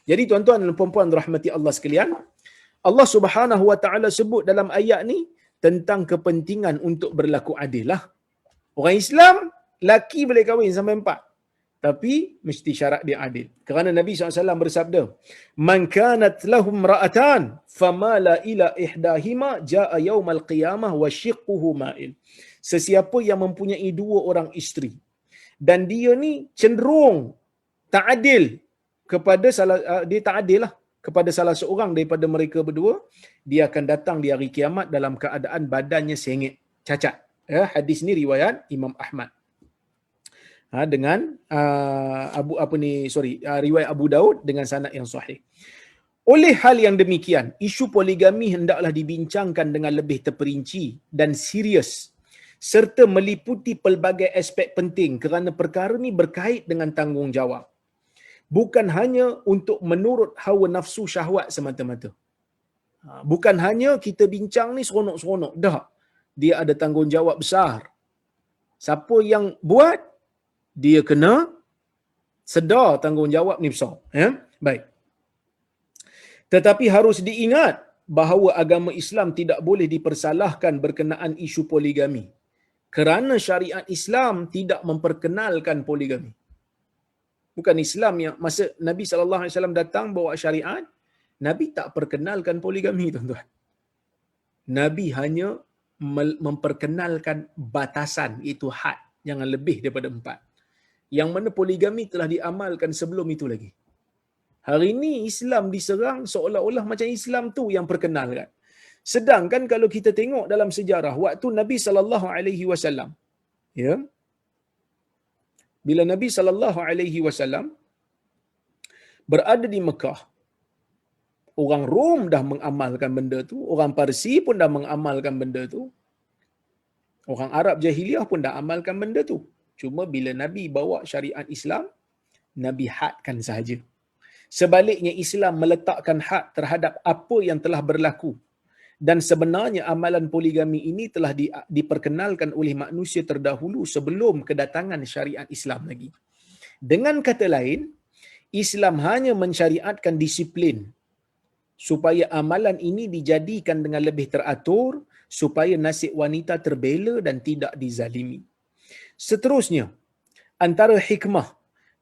Jadi tuan-tuan dan puan-puan rahmati Allah sekalian, Allah Subhanahu wa taala sebut dalam ayat ni tentang kepentingan untuk berlaku adil lah. Orang Islam, laki boleh kahwin sampai 4, tapi mesti syarat dia adil. Kerana Nabi SAW bersabda, man kanat lahum ra'atan famala ila ihdahima jaa yaumal qiyamah wa shiqquhu ma'il. Sesiapa yang mempunyai 2 orang isteri dan dia ni cenderung tak adil kepada dia tak adil lah kepada salah seorang daripada mereka berdua, dia akan datang di hari kiamat dalam keadaan badannya sengit, cacat. Hadis ni riwayat Imam Ahmad. Dengan riwayat Abu Daud dengan sanad yang sahih. Oleh hal yang demikian, isu poligami hendaklah dibincangkan dengan lebih terperinci dan serius, serta meliputi pelbagai aspek penting kerana perkara ni berkait dengan tanggungjawab. Bukan hanya untuk menurut hawa nafsu syahwat semata-mata. Bukan hanya kita bincang ni seronok-seronok. Dah, dia ada tanggungjawab besar. Siapa yang buat, dia kena sedar tanggungjawab ni besar. Ya? Baik. Tetapi harus diingat bahawa agama Islam tidak boleh dipersalahkan berkenaan isu poligami. Kerana syariat Islam tidak memperkenalkan poligami. Bukan Islam yang masa Nabi SAW datang bawa syariat, Nabi tak perkenalkan poligami, tuan-tuan. Nabi hanya memperkenalkan batasan, itu had, jangan lebih daripada 4. Yang mana poligami telah diamalkan sebelum itu lagi. Hari ini Islam diserang seolah-olah macam Islam tu yang perkenalkan. Sedangkan kalau kita tengok dalam sejarah waktu Nabi SAW, ya, bila Nabi SAW berada di Mekah, orang Rom dah mengamalkan benda tu, orang Parsi pun dah mengamalkan benda tu, orang Arab Jahiliyah pun dah amalkan benda tu. Cuma bila Nabi bawa syariat Islam, Nabi hadkan sahaja. Sebaliknya Islam meletakkan had terhadap apa yang telah berlaku. Dan sebenarnya amalan poligami ini telah diperkenalkan oleh manusia terdahulu sebelum kedatangan syariat Islam lagi. Dengan kata lain, Islam hanya mensyariatkan disiplin supaya amalan ini dijadikan dengan lebih teratur, supaya nasib wanita terbela dan tidak dizalimi. Seterusnya, antara hikmah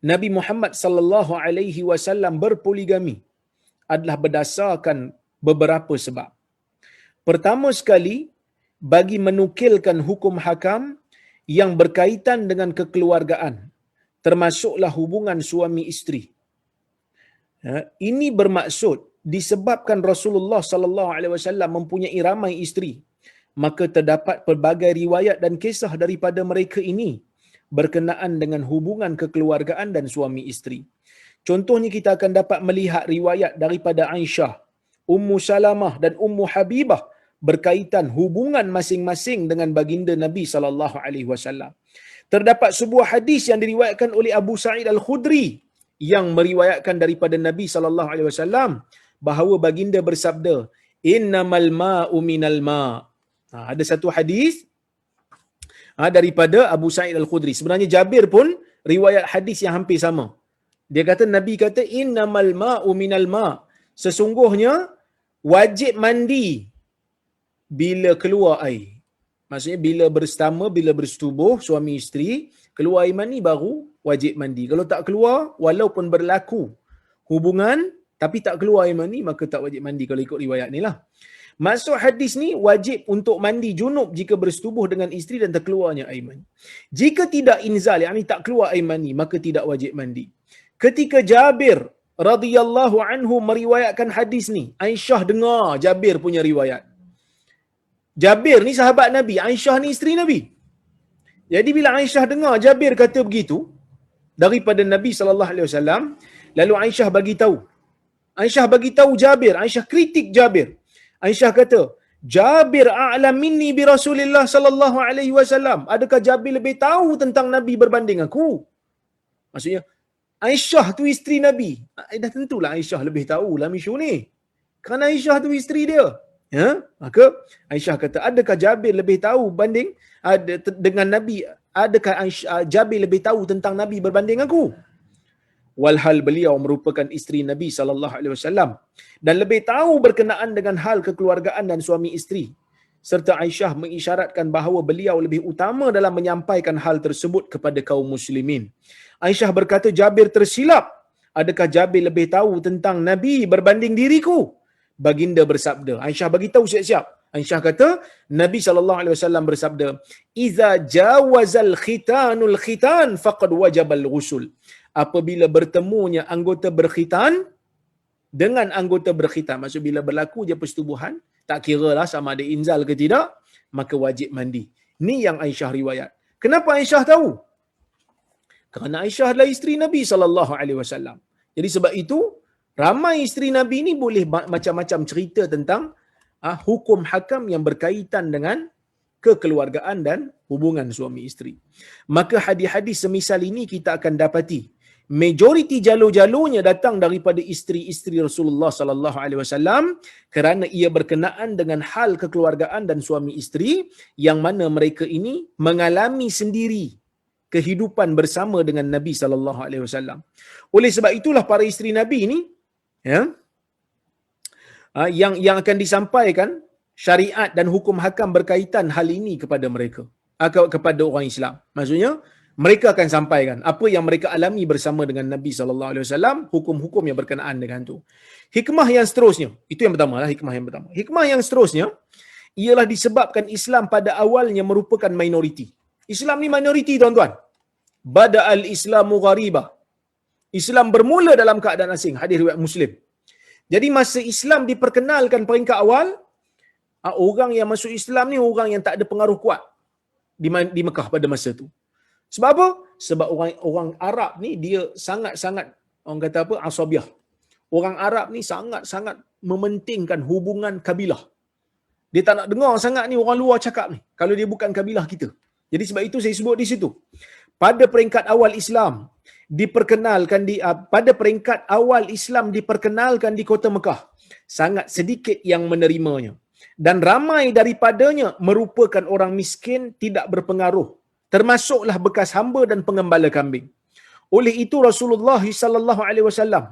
Nabi Muhammad sallallahu alaihi wasallam berpoligami adalah berdasarkan beberapa sebab. Pertama sekali, bagi menukilkan hukum hakam yang berkaitan dengan kekeluargaan, termasuklah hubungan suami isteri. Ini bermaksud disebabkan Rasulullah sallallahu alaihi wasallam mempunyai ramai isteri, maka terdapat pelbagai riwayat dan kisah daripada mereka ini berkenaan dengan hubungan kekeluargaan dan suami isteri. Contohnya kita akan dapat melihat riwayat daripada Aisyah, Ummu Salamah dan Ummu Habibah berkaitan hubungan masing-masing dengan baginda Nabi sallallahu alaihi wasallam. Terdapat sebuah hadis yang diriwayatkan oleh Abu Sa'id Al-Khudri yang meriwayatkan daripada Nabi sallallahu alaihi wasallam bahawa baginda bersabda, "Innamal ma'u minal ma'." Ada satu hadis daripada Abu Sa'id Al-Khudri. Sebenarnya Jabir pun riwayat hadis yang hampir sama. Dia kata, Nabi kata, "Innamal ma'u minal ma'." Sesungguhnya wajib mandi bila keluar air. Maksudnya bila bersama, bila bersetubuh suami isteri, keluar air mani baru wajib mandi. Kalau tak keluar, walaupun berlaku hubungan tapi tak keluar air mani, maka tak wajib mandi kalau ikut riwayat ni lah. Maksud hadis ni wajib untuk mandi junub jika bersetubuh dengan isteri dan terkeluarnya air mani. Jika tidak inzal, yakni tak keluar air mani, maka tidak wajib mandi. Ketika Jabir radhiyallahu anhu meriwayatkan hadis ni, Aisyah dengar Jabir punya riwayat. Jabir ni sahabat Nabi, Aisyah ni isteri Nabi. Jadi bila Aisyah dengar Jabir kata begitu daripada Nabi sallallahu alaihi wasallam, lalu Aisyah bagi tahu. Aisyah bagi tahu Jabir, Aisyah kritik Jabir. Aisyah kata, "Jabir a'lam minni bi Rasulillah sallallahu alaihi wasallam." Adakah Jabir lebih tahu tentang Nabi berbanding aku? Maksudnya Aisyah tu isteri Nabi. Dah tentulah Aisyah lebih tahu lah isu ni. Kerana Aisyah tu isteri dia. Ya, maka Aisyah kata, adakah Jabir lebih tahu banding dengan Nabi? Adakah Jabir lebih tahu tentang Nabi berbanding aku? Walhal beliau merupakan isteri Nabi sallallahu alaihi wasallam dan lebih tahu berkenaan dengan hal kekeluargaan dan suami isteri. Serta Aisyah mengisyaratkan bahawa beliau lebih utama dalam menyampaikan hal tersebut kepada kaum muslimin. Aisyah berkata, Jabir tersilap. Adakah Jabir lebih tahu tentang Nabi berbanding diriku? Baginda bersabda, Aisyah bagi tahu siap-siap. Aisyah kata, Nabi sallallahu alaihi wasallam bersabda, "Iza jawazal khitanul khitan faqad wajabal ghusl." Apabila bertemunya anggota berkhitan dengan anggota berkhitan, maksud bila berlaku je persetubuhan, tak kiralah sama ada inzal ke tidak, maka wajib mandi. Ni yang Aisyah riwayat. Kenapa Aisyah tahu? Kerana Aisyah adalah isteri Nabi sallallahu alaihi wasallam. Jadi sebab itu ramai isteri Nabi ni boleh macam-macam cerita tentang hukum hakam yang berkaitan dengan kekeluargaan dan hubungan suami isteri. Maka hadis-hadis semisal ini kita akan dapati majoriti jalur-jalurnya datang daripada isteri-isteri Rasulullah sallallahu alaihi wasallam kerana ia berkenaan dengan hal kekeluargaan dan suami isteri yang mana mereka ini mengalami sendiri kehidupan bersama dengan Nabi sallallahu alaihi wasallam. Oleh sebab itulah para isteri Nabi ini ya yang akan disampaikan syariat dan hukum hakam berkaitan hal ini kepada mereka, kepada orang Islam. Maksudnya mereka akan sampaikan apa yang mereka alami bersama dengan Nabi sallallahu alaihi wasallam, hukum-hukum yang berkenaan dengan tu. Hikmah yang seterusnya, itu yang pertama lah, hikmah yang pertama. Hikmah yang seterusnya ialah disebabkan Islam pada awalnya merupakan minoriti. Islam ni minoriti tuan-tuan. Bada'al Islamu ghariba. Islam bermula dalam keadaan asing. Hadis riwayat Muslim. Jadi masa Islam diperkenalkan peringkat awal, orang yang masuk Islam ni orang yang tak ada pengaruh kuat di Mekah pada masa tu. Sebab apa? Sebab orang Arab ni dia sangat-sangat, orang kata apa, asabiah. Orang Arab ni sangat-sangat mementingkan hubungan kabilah. Dia tak nak dengar sangat ni orang luar cakap ni kalau dia bukan kabilah kita. Jadi sebab itu saya sebut di situ. Pada peringkat awal Islam diperkenalkan pada peringkat awal Islam diperkenalkan di kota Mekah, sangat sedikit yang menerimanya. Dan ramai daripadanya merupakan orang miskin tidak berpengaruh, termasuklah bekas hamba dan pengembala kambing. Oleh itu Rasulullah sallallahu alaihi wasallam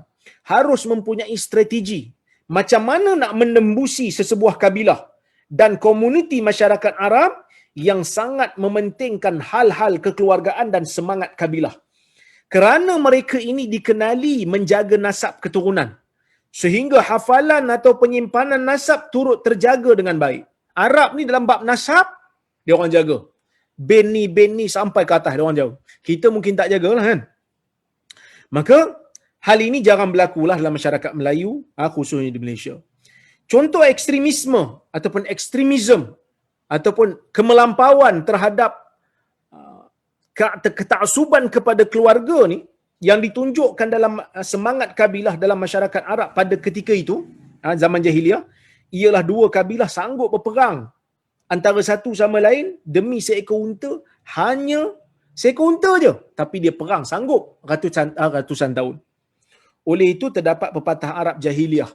harus mempunyai strategi macam mana nak menembusi sesebuah kabilah dan komuniti masyarakat Arab yang sangat mementingkan hal-hal kekeluargaan dan semangat kabilah. Kerana mereka ini dikenali menjaga nasab keturunan, sehingga hafalan atau penyimpanan nasab turut terjaga dengan baik. Arab ni dalam bab nasab, dia orang jaga. Ben ni sampai ke atas, dia orang jaga. Kita mungkin tak jagalah kan. Maka hal ini jarang berlakulah dalam masyarakat Melayu, khususnya di Malaysia. Contoh ekstremisme ataupun ekstremism ataupun kemelampauan terhadap ketaksuban kepada keluarga ni yang ditunjukkan dalam semangat kabilah dalam masyarakat Arab pada ketika itu, zaman jahiliah, ialah dua kabilah sanggup berperang antara satu sama lain demi seekor unta, hanya seekor unta je, tapi dia perang sanggup ratusan tahun. Oleh itu terdapat pepatah Arab jahiliah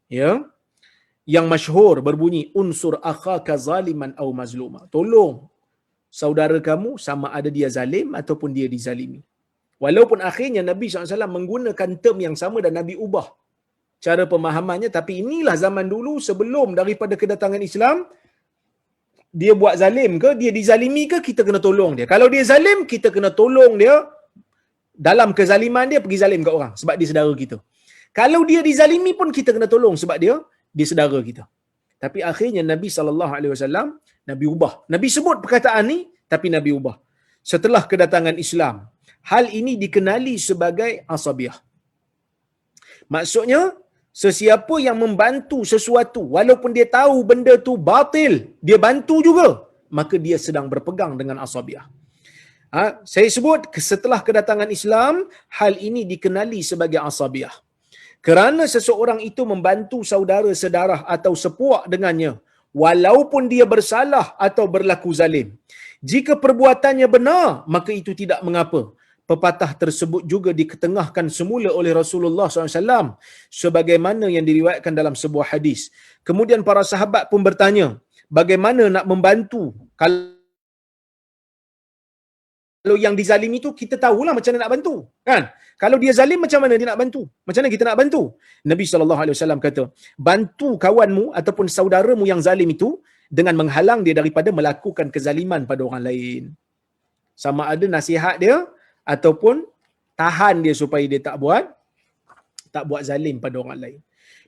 ya yang masyhur berbunyi unsur akhaka zaliman au mazluma. Tolong saudara kamu sama ada dia zalim ataupun dia dizalimi. Walaupun akhirnya Nabi SAW menggunakan term yang sama dan Nabi ubah cara pemahamannya, tapi inilah zaman dulu sebelum daripada kedatangan Islam. Dia buat zalim ke, dia dizalimi ke, kita kena tolong dia. Kalau dia zalim, kita kena tolong dia dalam kezaliman dia, pergi zalim kat orang sebab dia saudara kita. Kalau dia dizalimi pun kita kena tolong sebab dia saudara kita. Tapi akhirnya Nabi SAW, Nabi ubah. Nabi sebut perkataan ni, tapi Nabi ubah. Setelah kedatangan Islam, hal ini dikenali sebagai asabiah. Maksudnya, sesiapa yang membantu sesuatu, walaupun dia tahu benda tu batil, dia bantu juga, maka dia sedang berpegang dengan asabiah. Saya sebut, setelah kedatangan Islam, hal ini dikenali sebagai asabiah. Kerana seseorang itu membantu saudara sedarah atau sepuak dengannya, walaupun dia bersalah atau berlaku zalim. Jika perbuatannya benar, maka itu tidak mengapa. Pepatah tersebut juga diketengahkan semula oleh Rasulullah SAW sebagaimana yang diriwayatkan dalam sebuah hadis. Kemudian para sahabat pun bertanya, bagaimana nak membantu kalau yang dizalimi itu kita tahulah macam mana nak bantu, kan? Kalau dia zalim macam mana dia nak bantu? Macam mana kita nak bantu? Nabi SAW kata, bantu kawanmu ataupun saudaramu yang zalim itu dengan menghalang dia daripada melakukan kezaliman pada orang lain. Sama ada nasihat dia ataupun tahan dia supaya dia tak buat zalim pada orang lain.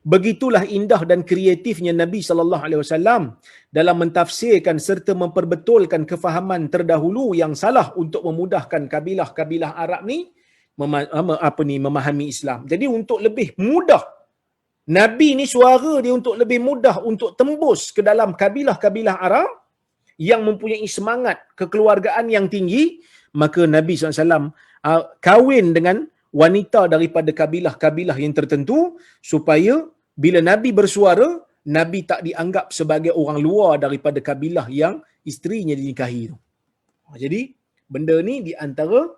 Begitulah indah dan kreatifnya Nabi SAW dalam mentafsirkan serta memperbetulkan kefahaman terdahulu yang salah untuk memudahkan kabilah-kabilah Arab ni memahami Islam. Jadi untuk lebih mudah, Nabi ni suara dia untuk lebih mudah untuk tembus ke dalam kabilah-kabilah Arab yang mempunyai semangat kekeluargaan yang tinggi, maka Nabi SAW kahwin dengan wanita daripada kabilah-kabilah yang tertentu supaya bila Nabi bersuara, Nabi tak dianggap sebagai orang luar daripada kabilah isterinya dinikahi tu. Jadi benda ni di antara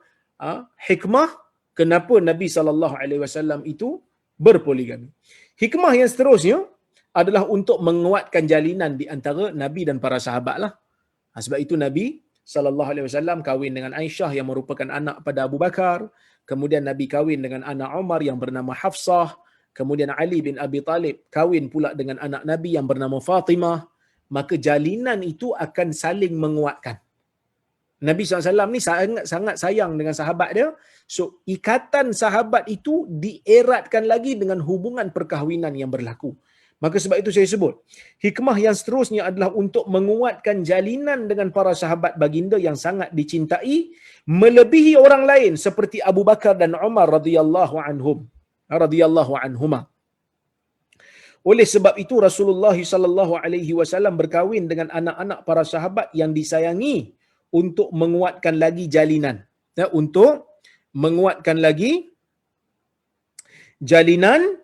hikmah kenapa Nabi SAW itu berpoligami. Hikmah yang seterusnya adalah untuk menguatkan jalinan di antara Nabi dan para sahabat lah. Sebab itu Nabi SAW kahwin dengan Aisyah yang merupakan anak pada Abu Bakar. Kemudian Nabi kahwin dengan anak Umar yang bernama Hafsah. Kemudian Ali bin Abi Talib kahwin pula dengan anak Nabi yang bernama Fatimah. Maka jalinan itu akan saling menguatkan. Nabi SAW ni sangat sayang dengan sahabat dia. So, ikatan sahabat itu dieratkan lagi dengan hubungan perkahwinan yang berlaku. Maka sebab itu saya sebut, hikmah yang seterusnya adalah untuk menguatkan jalinan dengan para sahabat baginda yang sangat dicintai, melebihi orang lain seperti Abu Bakar dan Umar radhiyallahu anhuma. Oleh sebab itu Rasulullah SAW berkahwin dengan anak-anak para sahabat yang disayangi untuk menguatkan lagi jalinan. Untuk menguatkan lagi jalinan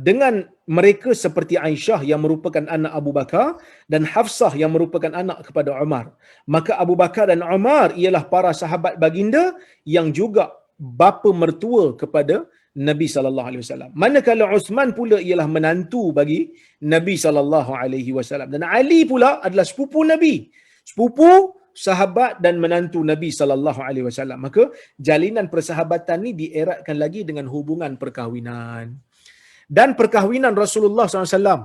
dengan mereka seperti Aisyah yang merupakan anak Abu Bakar dan Hafsah yang merupakan anak kepada Umar. Maka Abu Bakar dan Umar ialah para sahabat baginda yang juga bapa mertua kepada Nabi SAW. Manakala Uthman pula ialah menantu bagi Nabi SAW. Dan Ali pula adalah sepupu Nabi. Sepupu, sahabat dan menantu Nabi SAW. Maka jalinan persahabatan ni dieratkan lagi dengan hubungan perkahwinan. Dan perkahwinan Rasulullah SAW,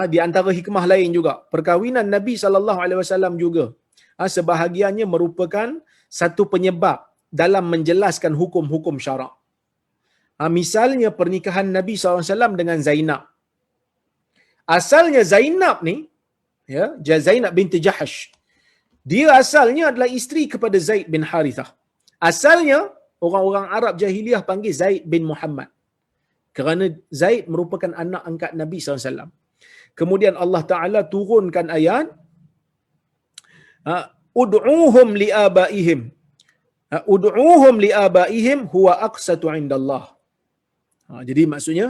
di antara hikmah lain juga, perkahwinan Nabi SAW juga, sebahagiannya merupakan satu penyebab dalam menjelaskan hukum-hukum syarak. Misalnya pernikahan Nabi SAW dengan Zainab. Asalnya Zainab ni, Zainab binti Jahash, dia asalnya adalah isteri kepada Zaid bin Harithah. Asalnya orang-orang Arab jahiliah panggil Zaid bin Muhammad, kerana Zaid merupakan anak angkat Nabi SAW. Kemudian Allah Ta'ala turunkan ayat, Ud'uhum li'abaihim. Ud'uhum li'abaihim huwa aqsatu indallah. Jadi maksudnya,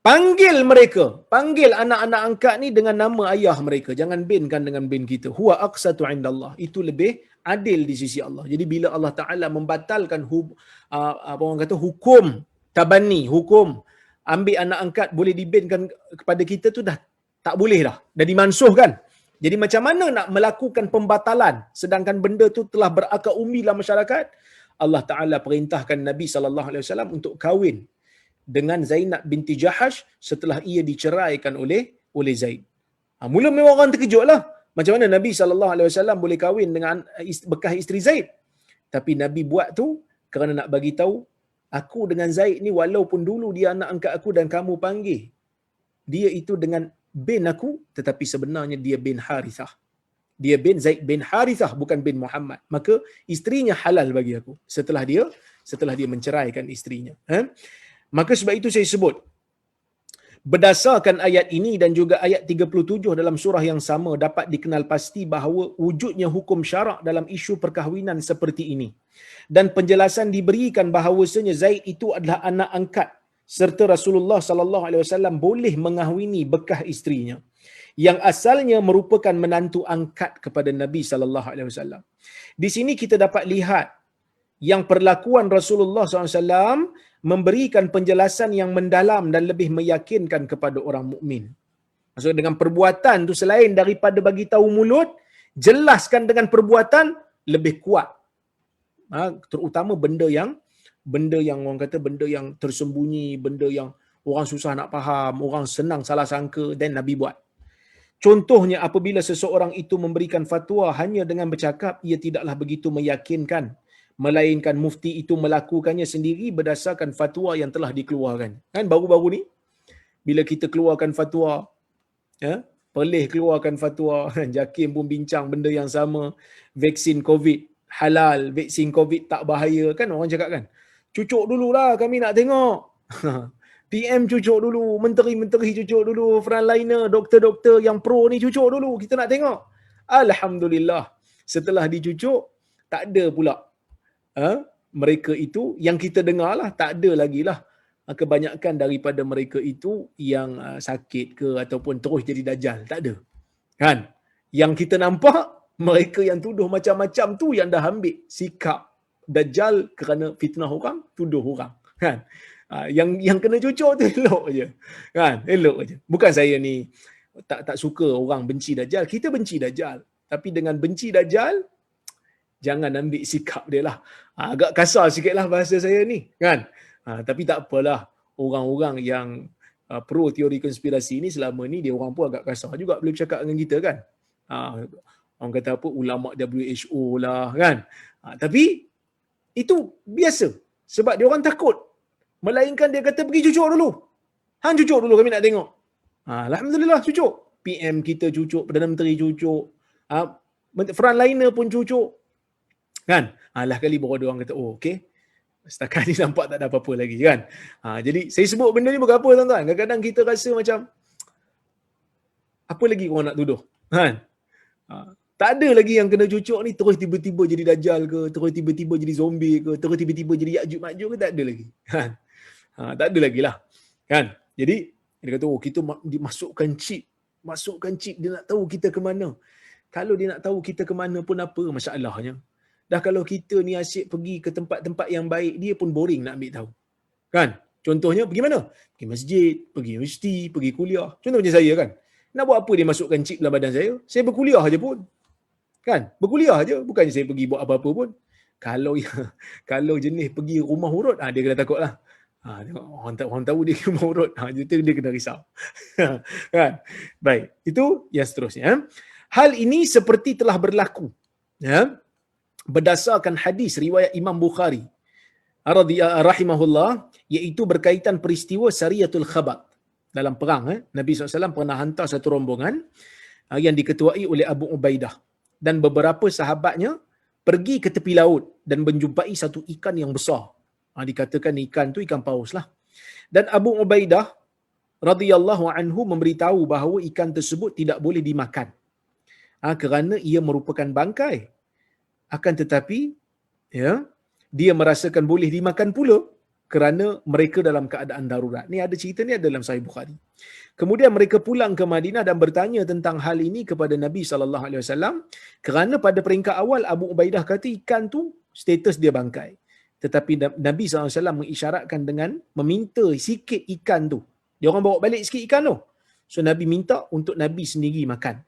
panggil mereka, panggil anak-anak angkat ni dengan nama ayah mereka. Jangan binkan dengan bin kita. Huwa aqsatu indallah. Itu lebih adil di sisi Allah. Jadi bila Allah Ta'ala membatalkan orang kata hukum tabani, hukum ambil anak angkat boleh dibinkan kepada kita tu dah tak boleh dah. Dah dimansuhkan. Jadi macam mana nak melakukan pembatalan sedangkan benda tu telah berakar umbi dalam masyarakat? Allah Ta'ala perintahkan Nabi SAW untuk kahwin dengan Zainab binti Jahash setelah ia diceraikan oleh Zaid. Mula memang orang terkejut lah. Macam mana Nabi SAW boleh kahwin dengan bekas isteri Zaid? Tapi Nabi buat tu kerana nak bagi tahu, aku dengan Zaid ni walaupun dulu dia anak angkat aku dan kamu panggil dia itu dengan bin aku, tetapi sebenarnya dia bin Harithah. Dia bin Zaid bin Harithah, bukan bin Muhammad. Maka isterinya halal bagi aku setelah dia menceraikan isterinya. Maka sebab itu saya sebut, berdasarkan ayat ini dan juga ayat 37 dalam surah yang sama, dapat dikenal pasti bahawa wujudnya hukum syarak dalam isu perkahwinan seperti ini. Dan penjelasan diberikan bahawasanya Zaid itu adalah anak angkat serta Rasulullah SAW boleh mengahwini bekas isterinya yang asalnya merupakan menantu angkat kepada Nabi SAW. Di sini kita dapat lihat yang perlakuan Rasulullah SAW memberikan penjelasan yang mendalam dan lebih meyakinkan kepada orang mukmin. Maksud dengan perbuatan tu selain daripada bagi tahu mulut, jelaskan dengan perbuatan lebih kuat. Terutama benda yang orang kata benda yang tersembunyi, benda yang orang susah nak faham, orang senang salah sangka, dan Nabi buat. Contohnya apabila seseorang itu memberikan fatwa hanya dengan bercakap, ia tidaklah begitu meyakinkan, melainkan mufti itu melakukannya sendiri berdasarkan fatwa yang telah dikeluarkan. Kan baru-baru ni bila kita keluarkan fatwa, Perlis keluarkan fatwa, JAKIM pun bincang benda yang sama, vaksin COVID halal, vaksin COVID tak bahaya, kan orang cakap kan. Cucuk dululah kami nak tengok. PM cucuk dulu, menteri-menteri cucuk dulu, frontliner, doktor-doktor yang pro ni cucuk dulu, kita nak tengok. Alhamdulillah, setelah dicucuk, tak ada pula mereka itu, yang kita dengar lah, tak ada lagi lah kebanyakan daripada mereka itu yang sakit ke ataupun terus jadi dajjal, tak ada. Kan? Yang kita nampak, mereka yang tuduh macam-macam tu yang dah ambil sikap Dajjal kerana fitnah orang, tuduh orang. Kan? Yang kena cucuk tu elok je. Kan? Elok je. Bukan saya ni tak suka orang benci Dajjal. Kita benci Dajjal. Tapi dengan benci Dajjal, jangan ambil sikap dia lah. Agak kasar sikit lah bahasa saya ni. Kan? Tapi tak apalah. Orang-orang yang pro teori konspirasi ni selama ni dia orang pun agak kasar juga boleh bercakap dengan kita kan. Orang kata apa, ulama WHO lah kan. Tapi itu biasa. Sebab dia orang takut. Melainkan dia kata pergi cucuk dulu. Hang cucuk dulu, kami nak tengok. Alhamdulillah cucuk. PM kita cucuk, Perdana Menteri cucuk. Frontliner pun cucuk. Kan? Lah kali baru ada orang kata, oh okey. Setakat ni nampak tak ada apa-apa lagi kan. Jadi saya sebut benda ni bukan apa tuan-tuan. Kadang-kadang kita rasa macam apa lagi orang nak tuduh. Kan? Tak ada lagi yang kena cucuk ni terus tiba-tiba jadi Dajjal ke, terus tiba-tiba jadi zombie ke, terus tiba-tiba jadi Ya'juj Ma'juj ke, tak ada lagi. Kan? Tak ada lagi lah. Kan? Jadi dia kata, oh kita dimasukkan chip. Masukkan chip, dia nak tahu kita ke mana. Kalau dia nak tahu kita ke mana pun apa masalahnya. Dah kalau kita ni asyik pergi ke tempat-tempat yang baik, dia pun boring nak ambil tahu. Kan? Contohnya pergi mana? Pergi masjid, pergi universiti, pergi kuliah. Contoh macam saya kan. Nak buat apa dia masukkan chip dalam badan saya? Saya berkuliah aja pun. Kan? Berkuliah aja, bukannya saya pergi buat apa-apa pun. Kalau jenis pergi rumah urut, dia kena takutlah. Tengok orang tahu dia rumah urut. Dia kena risau. Kan? Baik, itu yang seterusnya. Hal ini seperti telah berlaku. Ya. Berdasarkan hadis riwayat Imam Bukhari rahimahullah, iaitu berkaitan peristiwa Sariyatul Khabat. Dalam perang, Nabi SAW pernah hantar satu rombongan yang diketuai oleh Abu Ubaidah. Dan beberapa sahabatnya pergi ke tepi laut dan menjumpai satu ikan yang besar. Dikatakan ikan tu ikan paus lah. Dan Abu Ubaidah radhiyallahu anhu memberitahu bahawa ikan tersebut tidak boleh dimakan. Kerana ia merupakan bangkai. Akan tetapi, ya, dia merasakan boleh dimakan pula kerana mereka dalam keadaan darurat. Ni ada cerita ni ada dalam Sahih Bukhari. Kemudian mereka pulang ke Madinah dan bertanya tentang hal ini kepada Nabi SAW, kerana pada peringkat awal Abu Ubaidah kata ikan tu status dia bangkai. Tetapi Nabi SAW mengisyaratkan dengan meminta sikit ikan tu. Dia orang bawa balik sikit ikan tu. So Nabi minta untuk Nabi sendiri makan.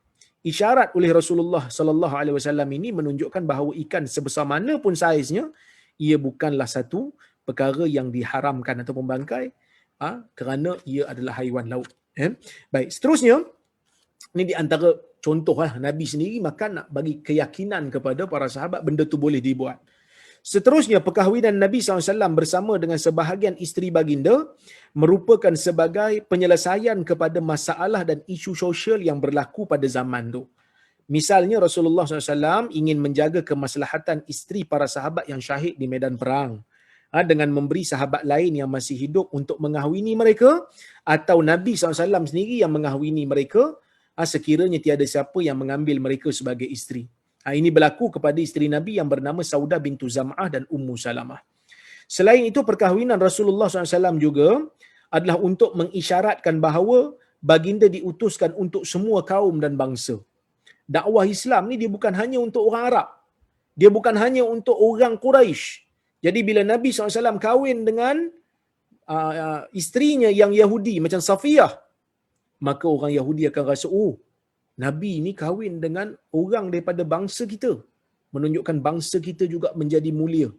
Isyarat oleh Rasulullah SAW ini menunjukkan bahawa ikan sebesar mana pun saiznya, ia bukanlah satu perkara yang diharamkan ataupun bangkai, kerana ia adalah haiwan laut. Baik, seterusnya, ini di antara contoh Nabi sendiri makan nak bagi keyakinan kepada para sahabat benda tu boleh dibuat. Seterusnya, perkahwinan Nabi SAW bersama dengan sebahagian isteri baginda merupakan sebagai penyelesaian kepada masalah dan isu sosial yang berlaku pada zaman tu. Misalnya Rasulullah SAW ingin menjaga kemaslahatan isteri para sahabat yang syahid di medan perang, dengan memberi sahabat lain yang masih hidup untuk mengahwini mereka, atau Nabi SAW sendiri yang mengahwini mereka sekiranya tiada siapa yang mengambil mereka sebagai isteri. Ini berlaku kepada isteri Nabi yang bernama Saudah bintu Zam'ah dan Ummu Salamah. Selain itu, perkahwinan Rasulullah SAW juga adalah untuk mengisyaratkan bahawa baginda diutuskan untuk semua kaum dan bangsa. Dakwah Islam ni dia bukan hanya untuk orang Arab. Dia bukan hanya untuk orang Quraisy. Jadi bila Nabi SAW kahwin dengan isterinya yang Yahudi macam Safiyah, maka orang Yahudi akan rasa, oh, Nabi ni kahwin dengan orang daripada bangsa kita. Menunjukkan bangsa kita juga menjadi mulia.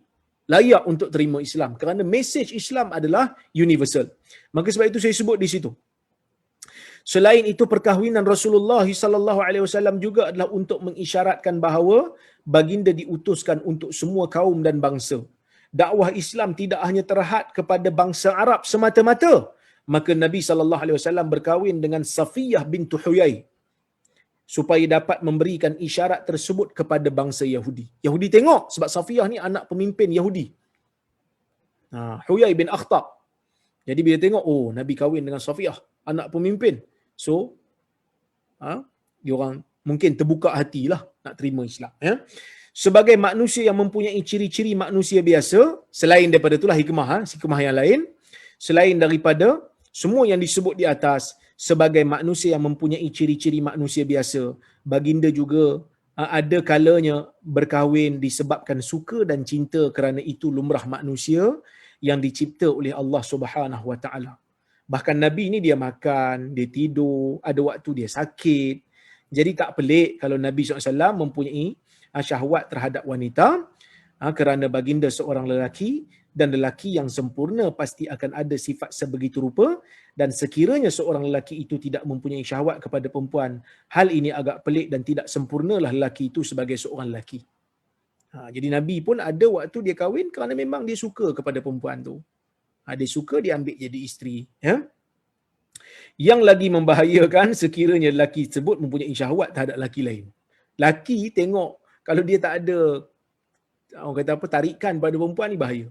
Layak untuk terima Islam. Kerana mesej Islam adalah universal. Maka sebab itu saya sebut di situ. Selain itu, perkahwinan Rasulullah SAW juga adalah untuk mengisyaratkan bahawa baginda diutuskan untuk semua kaum dan bangsa. Dakwah Islam tidak hanya terhad kepada bangsa Arab semata-mata. Maka Nabi SAW berkahwin dengan Safiyah bintu Huyai supaya dapat memberikan isyarat tersebut kepada bangsa Yahudi. Yahudi tengok sebab Safiyah ni anak pemimpin Yahudi. Huyai bin Akhtab. Jadi bila tengok, oh, Nabi kahwin dengan Safiyah, anak pemimpin. So, diorang mungkin terbuka hatilah nak terima Islam. Sebagai manusia yang mempunyai ciri-ciri manusia biasa, selain daripada itulah hikmah yang lain, selain daripada semua yang disebut di atas, sebagai manusia yang mempunyai ciri-ciri manusia biasa, baginda juga ada kalanya berkahwin disebabkan suka dan cinta, kerana itu lumrah manusia yang dicipta oleh Allah Subhanahu Wa Taala. Bahkan Nabi ni dia makan, dia tidur, ada waktu dia sakit. Jadi tak pelik kalau Nabi SAW mempunyai syahwat terhadap wanita, kerana baginda seorang lelaki, dan lelaki yang sempurna pasti akan ada sifat sebegitu rupa, dan sekiranya seorang lelaki itu tidak mempunyai syahwat kepada perempuan, hal ini agak pelik dan tidak sempurnalah lelaki itu sebagai seorang lelaki. Jadi Nabi pun ada waktu dia kahwin kerana memang dia suka kepada perempuan tu. Dia suka, dia ambil jadi isteri. Ya? Yang lagi membahayakan sekiranya lelaki tersebut mempunyai syahwat terhadap lelaki lain. Lelaki tengok kalau dia tak ada, orang kata apa, tarikan pada perempuan ni bahaya.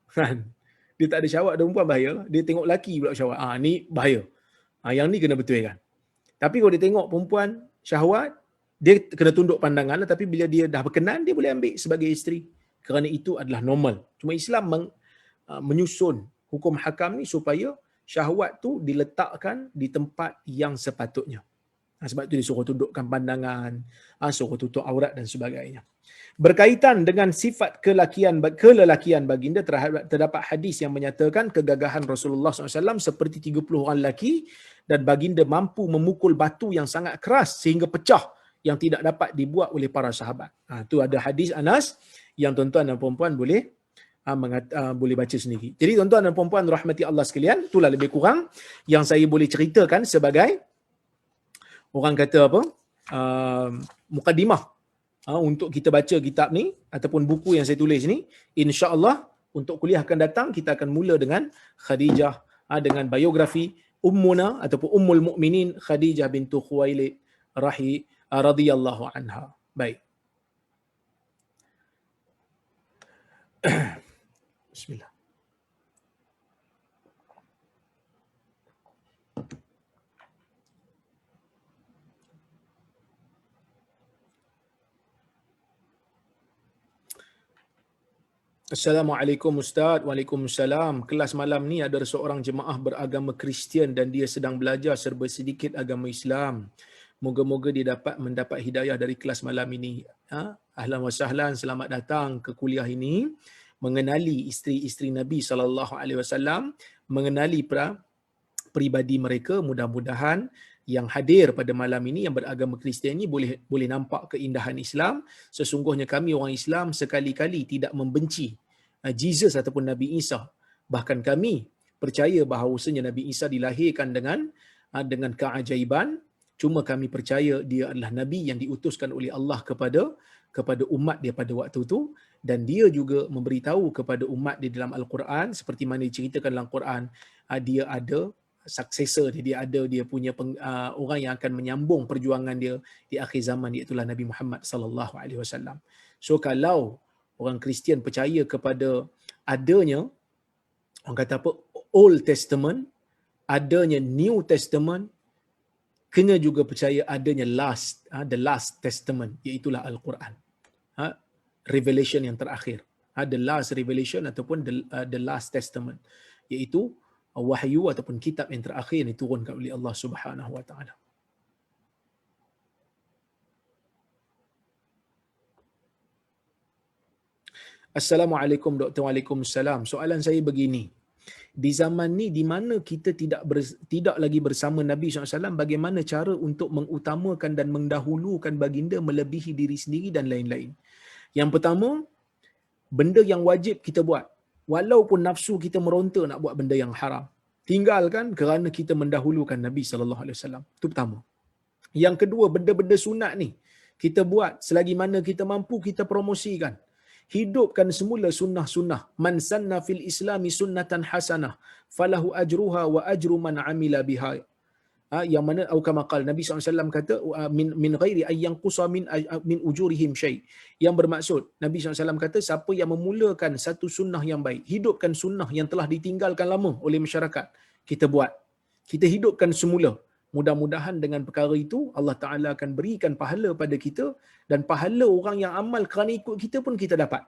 Kan? Dia tak ada syahwat pada perempuan bahaya. Dia tengok lelaki pula syahwat. Ni bahaya. Yang ni kena betulkan. Tapi kalau dia tengok perempuan syahwat, dia kena tunduk pandangan, tapi bila dia dah berkenan, dia boleh ambil sebagai isteri. Kerana itu adalah normal. Cuma Islam menyusun hukum hakam ni supaya syahwat tu diletakkan di tempat yang sepatutnya. Sebab tu dia suruh tundukkan pandangan, suruh tutup aurat dan sebagainya. Berkaitan dengan sifat kelelakian baginda, terdapat hadis yang menyatakan kegagahan Rasulullah SAW seperti 30 orang lelaki, dan baginda mampu memukul batu yang sangat keras sehingga pecah, yang tidak dapat dibuat oleh para sahabat. Tu ada hadis Anas yang tuan-tuan dan puan-puan boleh baca sendiri. Jadi tuan-tuan dan puan-puan rahmati Allah sekalian, itulah lebih kurang yang saya boleh ceritakan sebagai, orang kata apa, mukadimah untuk kita baca kitab ni ataupun buku yang saya tulis ni. InsyaAllah untuk kuliah akan datang kita akan mula dengan Khadijah, dengan biografi Ummuna ataupun Ummul Mukminin Khadijah bintu Khuwailid radhiyallahu anha. Baik. Bismillah. Assalamualaikum Ustaz. Waalaikumsalam. Kelas malam ni ada seorang jemaah beragama Kristian dan dia sedang belajar serba sedikit agama Islam. Moga-moga dia dapat mendapat hidayah dari kelas malam ini. Ahlan wa sahlan, selamat datang ke kuliah ini. Mengenali isteri-isteri Nabi SAW, mengenali peribadi mereka. Mudah-mudahan yang hadir pada malam ini yang beragama Kristian ini boleh nampak keindahan Islam. Sesungguhnya kami orang Islam sekali-kali tidak membenci Jesus ataupun Nabi Isa. Bahkan kami percaya bahawasanya Nabi Isa dilahirkan dengan keajaiban. Cuma kami percaya dia adalah Nabi yang diutuskan oleh Allah kepada umat dia pada waktu itu, dan dia juga memberitahu kepada umat di dalam Al-Quran seperti mana diceritakan dalam Quran, dia ada successor dia punya orang yang akan menyambung perjuangan dia di akhir zaman, iaitu Nabi Muhammad sallallahu alaihi wasallam. So kalau orang Kristian percaya kepada adanya, orang kata apa, Old Testament, adanya New Testament, kena juga percaya adanya the last testament, iaitu Al-Quran. Revelation yang terakhir. The last revelation ataupun the last testament, iaitu wahyu ataupun kitab yang terakhir yang diturunkan oleh Allah Subhanahu wa taala. Assalamualaikum Dr. Waalaikumsalam. Soalan saya begini. Di zaman ni di mana kita tidak lagi bersama Nabi SAW, bagaimana cara untuk mengutamakan dan mendahulukan baginda melebihi diri sendiri dan lain-lain? Yang pertama, benda yang wajib kita buat. Walaupun nafsu kita meronta nak buat benda yang haram, tinggalkan kerana kita mendahulukan Nabi SAW. Itu pertama. Yang kedua, benda-benda sunat ni kita buat selagi mana kita mampu, kita promosikan. Hidupkan semula sunnah-sunnah. Man sanna fil islami sunnatan hasanah falahu ajruha wa ajru man amila biha. Yang mana atau kama qala Nabi SAW kata min ghairi ay yanqusa min ujurihim syai. Yang bermaksud Nabi SAW kata siapa yang memulakan satu sunnah yang baik, hidupkan sunnah yang telah ditinggalkan lama oleh masyarakat, kita buat, kita hidupkan semula. Mudah-mudahan dengan perkara itu Allah Ta'ala akan berikan pahala pada kita, dan pahala orang yang amal kerana ikut kita pun kita dapat.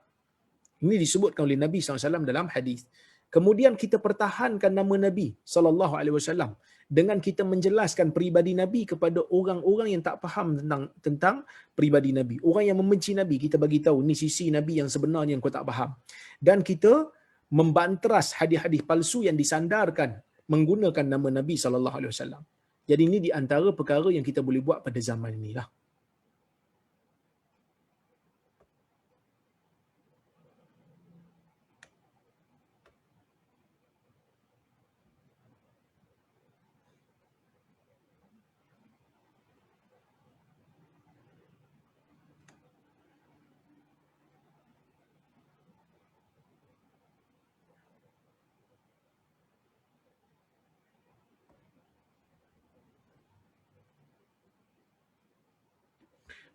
Ini disebutkan oleh Nabi SAW dalam hadis. Kemudian kita pertahankan nama Nabi SAW dengan kita menjelaskan peribadi Nabi kepada orang-orang yang tak faham tentang peribadi Nabi. Orang yang membenci Nabi, kita bagi tahu ni sisi Nabi yang sebenarnya yang kau tak faham. Dan kita membanteras hadis-hadis palsu yang disandarkan menggunakan nama Nabi sallallahu alaihi wasallam. Jadi ini di antara perkara yang kita boleh buat pada zaman inilah.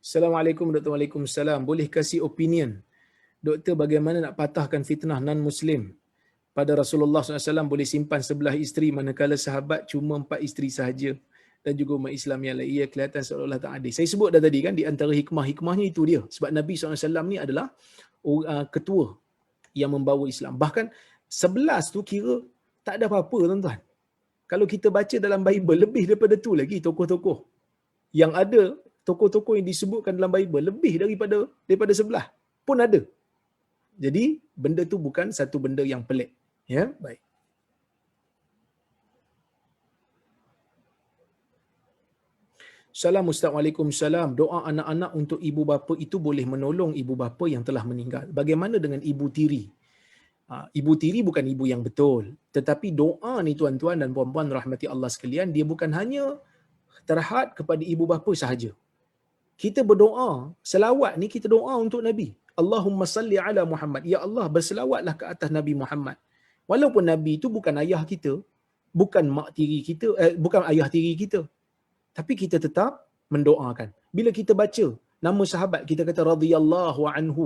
Assalamualaikum Dr. Waalaikumsalam. Boleh kasih opinion Doktor bagaimana nak patahkan fitnah non-Muslim pada Rasulullah SAW boleh simpan 11 isteri manakala sahabat cuma 4 isteri sahaja dan juga umat Islam yang lain. Ia kelihatan seolah-olah tak adil. Saya sebut dah tadi kan, di antara hikmah-hikmahnya itu dia. Sebab Nabi SAW ni adalah ketua yang membawa Islam. Bahkan 11 tu kira tak ada apa-apa tuan-tuan. Kalau kita baca dalam Bible, lebih daripada tu lagi tokoh-tokoh. Yang ada, tokoh-tokoh yang disebutkan dalam Bible, lebih daripada 11 pun ada. Jadi benda tu bukan satu benda yang pelik. Ya, baik. Assalamualaikum Ustaz. Waalaikumsalam. Doa anak-anak untuk ibu bapa itu boleh menolong ibu bapa yang telah meninggal. Bagaimana dengan ibu tiri? Ibu tiri bukan ibu yang betul. Tetapi doa ni tuan-tuan dan puan-puan rahmati Allah sekalian, dia bukan hanya terhad kepada ibu bapa sahaja. Kita berdoa, selawat ni kita doa untuk Nabi. Allahumma salli ala Muhammad. Ya Allah, berselawatlah ke atas Nabi Muhammad. Walaupun Nabi itu bukan ayah kita, bukan mak tiri kita, bukan ayah tiri kita. Tapi kita tetap mendoakan. Bila kita baca nama sahabat, kita kata radhiyallahu anhu,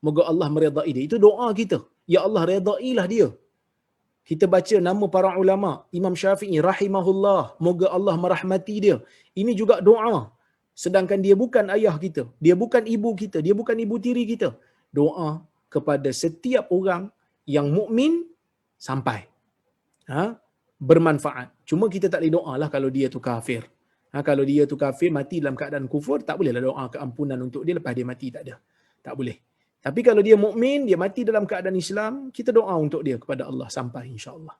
moga Allah meredai dia. Itu doa kita. Ya Allah, redailah dia. Kita baca nama para ulama, Imam Syafi'i rahimahullah, moga Allah merahmati dia. Ini juga doa. Sedangkan dia bukan ayah kita, dia bukan ibu kita, dia bukan ibu tiri kita. Doa kepada setiap orang yang mukmin sampai bermanfaat. Cuma kita tak boleh doa lah kalau dia tu kafir. Kalau dia tu kafir, mati dalam keadaan kufur, tak bolehlah doa keampunan untuk dia lepas dia mati, tak ada. Tak boleh. Tapi kalau dia mukmin, dia mati dalam keadaan Islam, kita doa untuk dia kepada Allah sampai insya-Allah.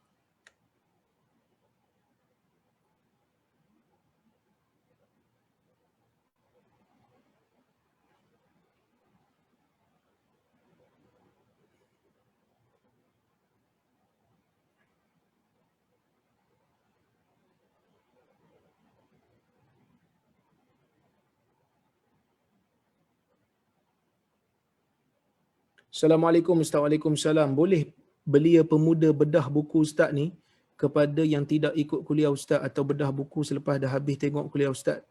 Assalamualaikum Ustaz. Waalaikumsalam. Boleh belia pemuda bedah buku Ustaz ni kepada yang tidak ikut kuliah Ustaz atau bedah buku selepas dah habis tengok kuliah Ustaz?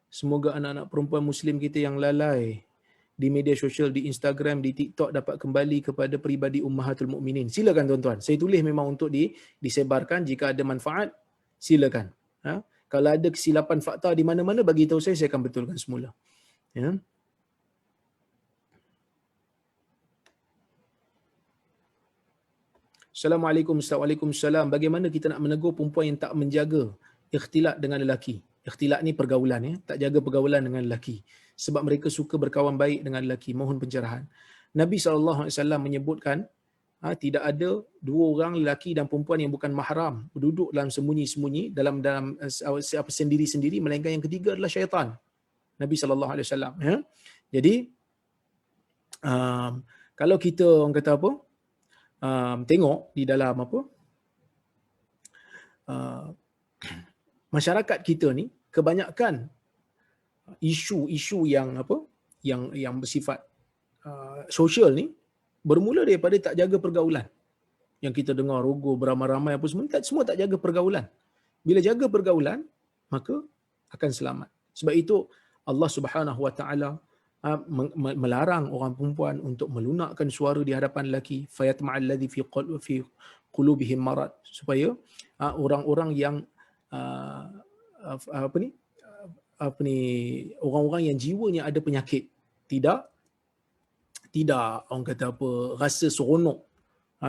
Semoga anak-anak perempuan Muslim kita yang lalai di media sosial, di Instagram, di TikTok dapat kembali kepada peribadi Ummahatul Mukminin. Silakan tuan-tuan. Saya tulis memang untuk disebarkan. Jika ada manfaat, silakan. Kalau ada kesilapan fakta di mana-mana, bagi tahu saya akan betulkan semula. Ya. Assalamualaikum Ustaz. Waalaikumsalam. Bagaimana kita nak menegur perempuan yang tak menjaga ikhtilat dengan lelaki? Ikhtilat ni pergaulan, ya, tak jaga pergaulan dengan lelaki. Sebab mereka suka berkawan baik dengan lelaki. Mohon pencerahan. Nabi SAW menyebutkan tidak ada dua orang lelaki dan perempuan yang bukan mahram duduk dalam sembunyi-sembunyi dalam sendiri-sendiri, melainkan yang ketiga adalah syaitan. Nabi SAW. Ya? Jadi kalau kita orang kata apa? Tengok di dalam masyarakat kita ni, kebanyakan isu-isu yang yang bersifat sosial ni bermula daripada tak jaga pergaulan. Yang kita dengar rogo beramai-ramai apa semua tak jaga pergaulan. Bila jaga pergaulan, maka akan selamat. Sebab itu Allah Subhanahu Wa Taala melarang orang perempuan untuk melunakkan suara di hadapan lelaki, fayatma'al ladzi fi qulubihim marad, supaya orang-orang yang orang-orang yang jiwanya ada penyakit tidak orang kata rasa seronok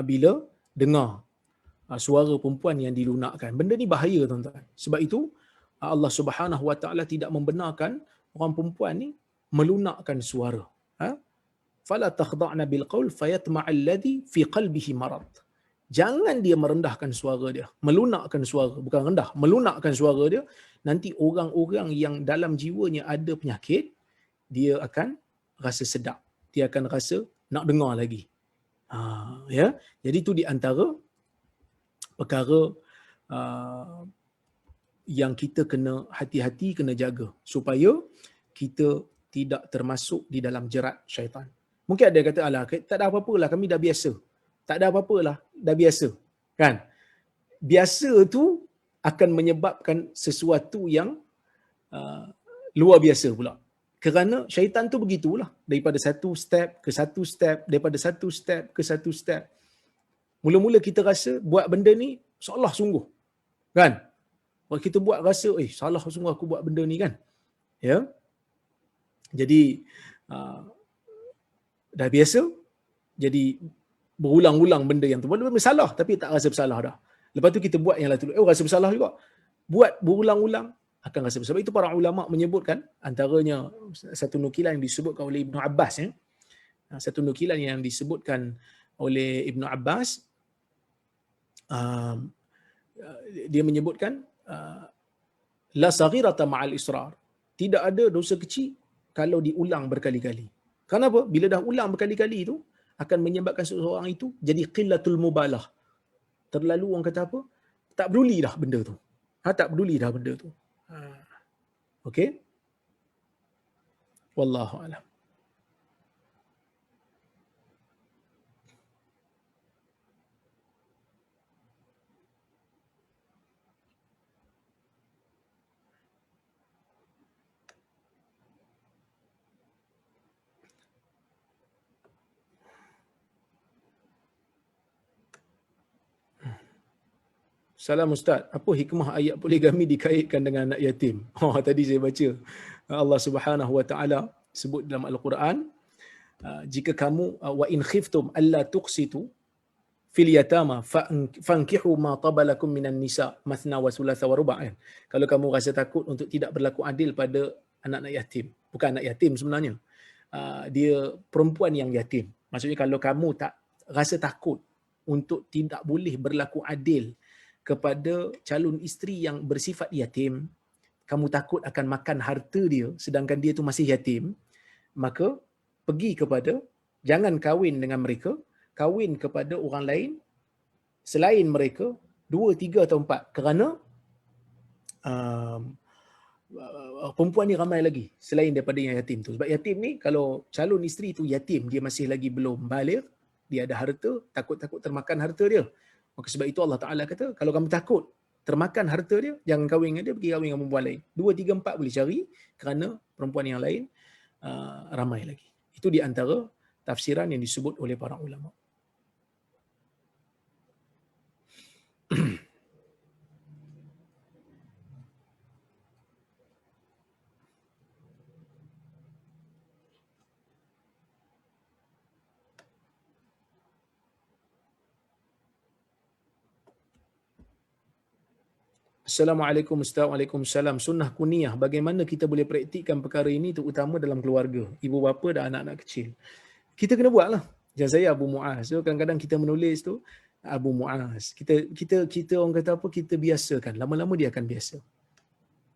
bila dengar suara perempuan yang dilunakkan. Benda ni bahaya tuan-tuan. Sebab itu Allah Subhanahu Wa Taala tidak membenarkan orang perempuan ni melunakkan suara. Ha? Fala takhda'na bil qaul fayatma'al ladzi fi qalbihi marad. Jangan dia merendahkan suara dia, melunakkan suara, bukan rendah, melunakkan suara dia. Nanti orang-orang yang dalam jiwanya ada penyakit, dia akan rasa sedap. Dia akan rasa nak dengar lagi. Ya. Jadi itu di antara perkara yang kita kena hati-hati, kena jaga supaya kita tidak termasuk di dalam jerat syaitan. Mungkin ada yang kata, alah, tak ada apa-apalah, kami dah biasa. Tak ada apa-apalah, dah biasa. Kan? Biasa tu akan menyebabkan sesuatu yang luar biasa pula. Kerana syaitan tu begitulah. Daripada satu step ke satu step, daripada satu step ke satu step. Mula-mula kita rasa buat benda ni seolah sungguh. Kan? Kalau kita buat rasa, salah sungguh aku buat benda ni kan. Ya. Jadi dah biasa, jadi berulang-ulang benda yang tu. Benda bersalah tapi tak rasa bersalah dah. Lepas tu kita buat yang lain tu, rasa bersalah juga. Buat berulang-ulang akan rasa bersalah. Sebab itu para ulama menyebutkan, antaranya satu nukilan yang disebutkan oleh Ibnu Abbas, satu nukilan yang disebutkan oleh Ibnu Abbas, dia menyebutkan la saghirata ma'al israr. Tidak ada dosa kecil kalau diulang berkali-kali. Kenapa? Bila dah ulang berkali-kali itu akan menyebabkan seseorang itu jadi qillatul mubalah. Terlalu orang kata apa? Tak peduli dah benda tu. Tak peduli dah benda tu. Okey? Wallahu a'lam. Salam Ustaz, apa hikmah ayat poligami dikaitkan dengan anak yatim? Tadi saya baca Allah Subhanahu Wa Taala sebut dalam Al-Quran, jika kamu wa in khiftum alla tuqsitu fil yatama fankihu ma tabalakum minan nisa mathna wa thulatha wa ruba'. Kalau kamu rasa takut untuk tidak berlaku adil pada anak-anak yatim, bukan anak yatim sebenarnya, dia perempuan yang yatim. Maksudnya kalau kamu tak rasa takut untuk tidak boleh berlaku adil kepada calon isteri yang bersifat yatim, kamu takut akan makan harta dia sedangkan dia tu masih yatim, maka pergi kepada, jangan kahwin dengan mereka, kahwin kepada orang lain selain mereka, 2, 3 atau 4, kerana perempuan ni ramai lagi selain daripada yang yatim tu. Sebab yatim ni, kalau calon isteri tu yatim, dia masih lagi belum baligh, dia ada harta, takut-takut termakan harta dia. Maka sebab itu Allah Ta'ala kata, kalau kamu takut termakan harta dia, jangan kahwin dengan dia, pergi kahwin dengan perempuan lain. 2, 3, 4 boleh cari, kerana perempuan yang lain ramai lagi. Itu di antara tafsiran yang disebut oleh para ulama. Assalamualaikum Ustaz. Waalaikumsalam. Sunnah kuniyah, bagaimana kita boleh praktikkan perkara ini terutama dalam keluarga, ibu bapa dan anak-anak kecil? Kita kena buat lah. Macam saya Abu Muaz. So, kadang-kadang kita menulis tu Abu Muaz. Kita orang kata apa? Kita biasakan. Lama-lama dia akan biasa.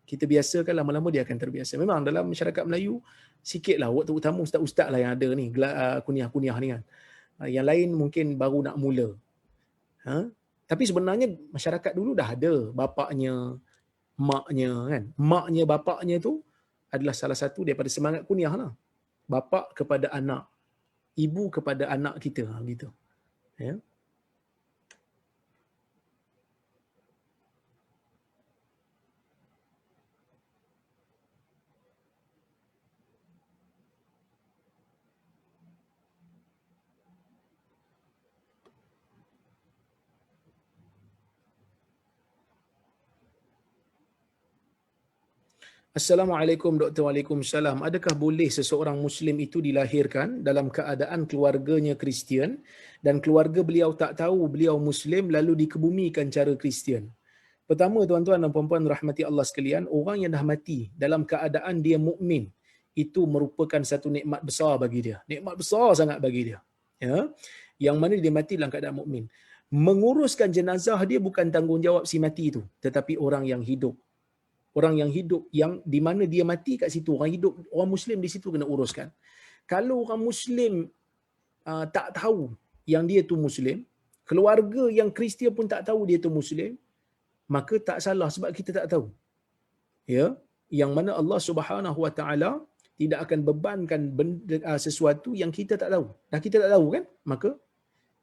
Kita biasakan, lama-lama dia akan terbiasa. Memang dalam masyarakat Melayu, sikitlah, terutama ustaz-ustaz lah yang ada ni, kunyah-kunyah ni kan. Yang lain mungkin baru nak mula. Tapi sebenarnya masyarakat dulu dah ada bapaknya, maknya kan. Maknya, bapaknya tu adalah salah satu daripada semangat kunyah lah. Bapak kepada anak, ibu kepada anak kita, gitu. Ya. Assalamualaikum Dr. Waalaikumsalam. Adakah boleh seseorang Muslim itu dilahirkan dalam keadaan keluarganya Kristian dan keluarga beliau tak tahu beliau Muslim lalu dikebumikan cara Kristian? Pertama, tuan-tuan dan puan-puan rahmati Allah sekalian, orang yang dah mati dalam keadaan dia mukmin itu merupakan satu nikmat besar bagi dia. Nikmat besar sangat bagi dia. Ya. Yang mana dia mati dalam keadaan mukmin. Menguruskan jenazah dia bukan tanggungjawab si mati itu, tetapi orang yang hidup. Orang yang hidup yang di mana dia mati kat situ, orang hidup, orang Muslim di situ kena uruskan. Kalau orang Muslim tak tahu yang dia tu Muslim, keluarga yang Kristian pun tak tahu dia tu Muslim, maka tak salah sebab kita tak tahu. Ya, yang mana Allah Subhanahu Wa Taala tidak akan bebankan sesuatu yang kita tak tahu. Dah kita tak tahu kan? Maka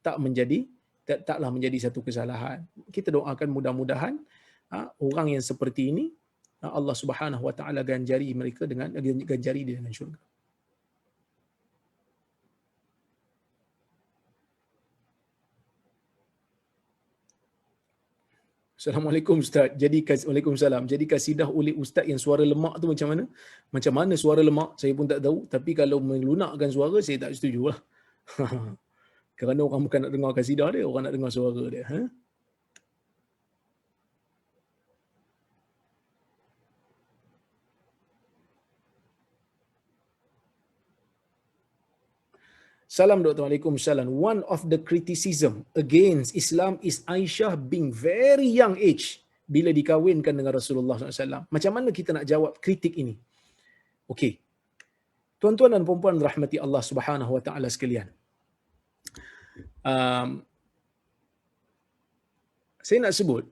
taklah menjadi satu kesalahan. Kita doakan mudah-mudahan orang yang seperti ini Allah Subhanahu Wa Taala ganjari mereka ganjari dia dengan syurga. Assalamualaikum Ustaz. Waalaikumsalam. Jadi kasidah oleh Ustaz yang suara lemak tu macam mana? Macam mana suara lemak? Saya pun tak tahu. Tapi kalau melunakkan suara, saya tak setuju lah. Kerana orang bukan nak dengar kasidah dia, orang nak dengar suara dia. Salam Dr. Waalaikumsalam. One of the criticism against Islam is Aisyah being very young age bila dikahwinkan dengan Rasulullah SAW. Macam mana kita nak jawab kritik ini? Okey. Tuan-tuan dan puan-puan rahmati Allah Subhanahu Wa Taala sekalian. Saya nak sebut,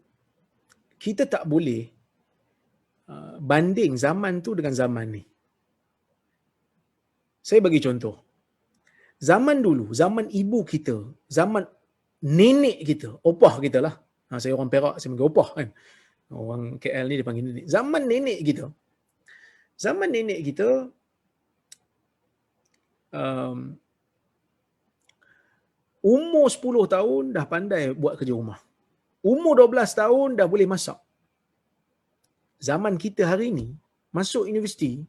kita tak boleh banding zaman tu dengan zaman ni. Saya bagi contoh. Zaman dulu, zaman ibu kita, zaman nenek kita, opah kita lah. Saya orang Perak, saya panggil opah kan. Orang KL ni dia panggil nenek. Zaman nenek kita, umur 10 tahun dah pandai buat kerja rumah. Umur 12 tahun dah boleh masak. Zaman kita hari ni, masuk universiti,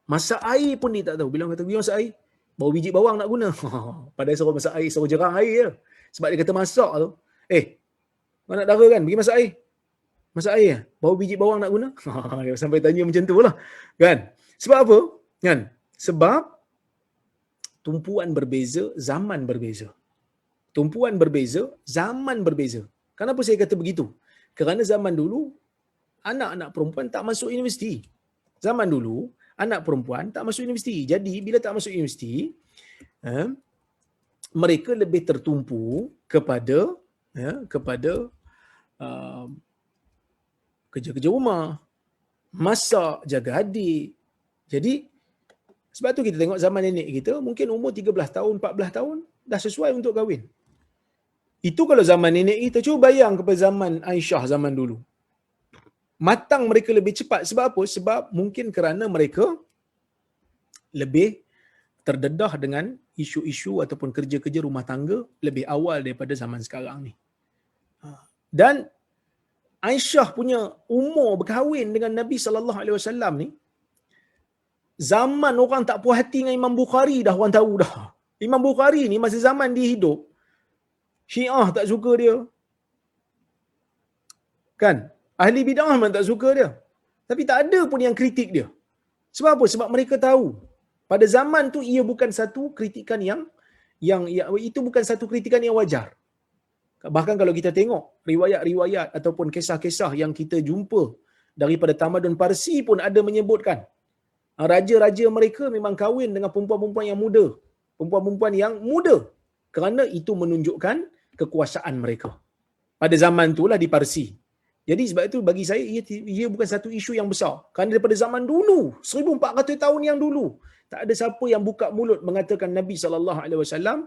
masak air pun dia tak tahu. Bila orang kata, pergi masak air, bau biji bawang nak guna. Padahal suruh masak air, suruh jerang air je. Sebab dia kata masak tu. Kau nak dara kan? Pergi masak air. Masak air, bau biji bawang nak guna? Sampai tanya macam tu lah. Kan? Sebab apa? Kan? Sebab tumpuan berbeza, zaman berbeza. Tumpuan berbeza, zaman berbeza. Kenapa saya kata begitu? Kerana zaman dulu, anak-anak perempuan tak masuk universiti. Zaman dulu, anak perempuan tak masuk universiti. Jadi, bila tak masuk universiti, mereka lebih tertumpu kepada kerja-kerja rumah, masak, jaga adik. Jadi, sebab tu kita tengok zaman nenek kita, mungkin umur 13 tahun, 14 tahun, dah sesuai untuk kahwin. Itu kalau zaman nenek kita. Cuba bayang kepada zaman Aisyah zaman dulu. Matang mereka lebih cepat. Sebab apa? Sebab mungkin kerana mereka lebih terdedah dengan isu-isu ataupun kerja-kerja rumah tangga lebih awal daripada zaman sekarang ni. Dan Aisyah punya umur berkahwin dengan Nabi SAW ni, zaman orang tak puas hati dengan Imam Bukhari dah, orang tahu dah. Imam Bukhari ni masa zaman dia hidup, Syiah tak suka dia. Kan? Ahli bid'ah memang tak suka dia. Tapi tak ada pun yang kritik dia. Sebab apa? Sebab mereka tahu pada zaman tu ia bukan satu kritikan yang itu bukan satu kritikan yang wajar. Bahkan kalau kita tengok riwayat-riwayat ataupun kisah-kisah yang kita jumpa daripada tamadun Parsi pun ada menyebutkan raja-raja mereka memang kahwin dengan perempuan-perempuan yang muda. Perempuan-perempuan yang muda. Kerana itu menunjukkan kekuasaan mereka. Pada zaman itulah di Parsi. Jadi sebab itu bagi saya ia bukan satu isu yang besar. Kerana daripada zaman dulu, 1400 tahun yang dulu, tak ada siapa yang buka mulut mengatakan Nabi SAW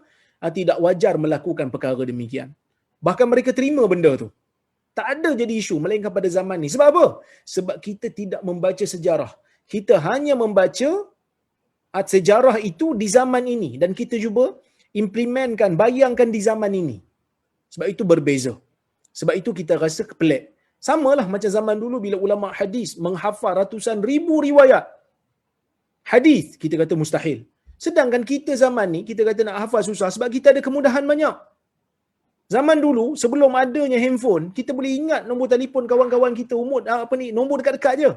tidak wajar melakukan perkara demikian. Bahkan mereka terima benda tu. Tak ada jadi isu melainkan pada zaman ni. Sebab apa? Sebab kita tidak membaca sejarah. Kita hanya membaca sejarah itu di zaman ini. Dan kita cuba implementkan, bayangkan di zaman ini. Sebab itu berbeza. Sebab itu kita rasa pelik. Samalah macam zaman dulu bila ulama hadis menghafal ratusan ribu riwayat hadis, kita kata mustahil. Sedangkan kita zaman ni kita kata nak hafal susah sebab kita ada kemudahan banyak. Zaman dulu sebelum adanya handphone, kita boleh ingat nombor telefon kawan-kawan kita, umur apa ni, nombor dekat-dekat je.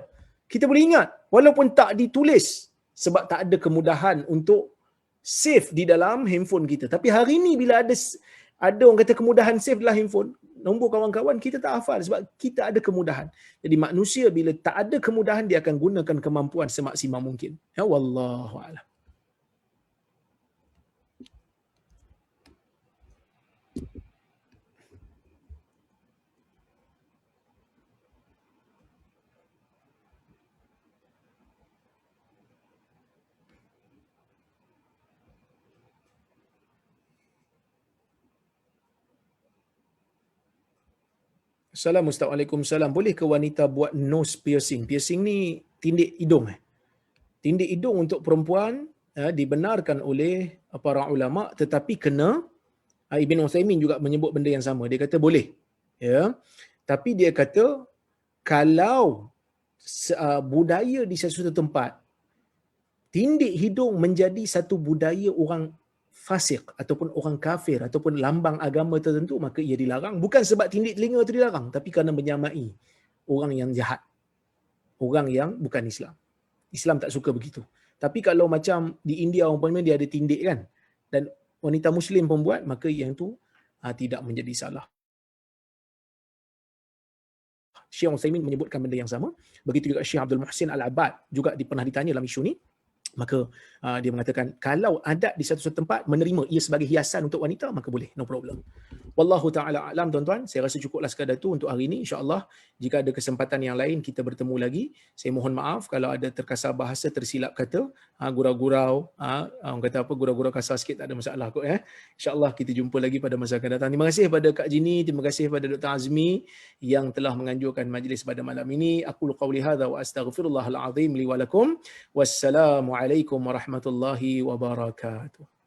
Kita boleh ingat walaupun tak ditulis sebab tak ada kemudahan untuk save di dalam handphone kita. Tapi hari ni bila ada orang kata kemudahan save dalam handphone, nombor kawan-kawan kita tak hafal sebab kita ada kemudahan. Jadi manusia bila tak ada kemudahan, dia akan gunakan kemampuan semaksimal mungkin. Ya, wallahu a'lam. Assalamualaikum. Salam. Boleh ke wanita buat nose piercing? Piercing ni tindik hidung. Tindik hidung untuk perempuan dibenarkan oleh para ulama, tetapi kena, Ibn Uthaymin juga menyebut benda yang sama. Dia kata boleh. Ya. Tapi dia kata kalau budaya di sesuatu tempat tindik hidung menjadi satu budaya orang fasik ataupun orang kafir ataupun lambang agama tertentu, maka ia dilarang. Bukan sebab tindik telinga itu dilarang, tapi kerana menyamai orang yang jahat, orang yang bukan Islam. Islam tak suka begitu. Tapi kalau macam di India umpamanya dia ada tindik kan, dan wanita Muslim pun buat, maka yang tu tidak menjadi salah. Syekh Utsaimin menyebutkan benda yang sama. Begitu juga Syekh Abdul Muhsin Al-Abbad juga pernah ditanya dalam isu ni. Maka dia mengatakan kalau adat di satu-satu tempat menerima ia sebagai hiasan untuk wanita, maka boleh, no problem. Wallahu ta'ala alam, tuan-tuan. Saya rasa cukuplah sekadar itu untuk hari ini. InsyaAllah jika ada kesempatan yang lain kita bertemu lagi. Saya mohon maaf kalau ada terkasar bahasa, tersilap kata, gurau-gurau, orang kata apa, gurau-gurau kasar sikit, tak ada masalah kot. InsyaAllah kita jumpa lagi pada masa akan datang. Terima kasih kepada Kak Jini, terima kasih kepada Dr. Azmi yang telah menganjurkan majlis pada malam ini. Aqulu qawli hadza wa astaghfirullahal azim li wa lakum. Wassalamualaikum warahmatullahi wabarakatuh.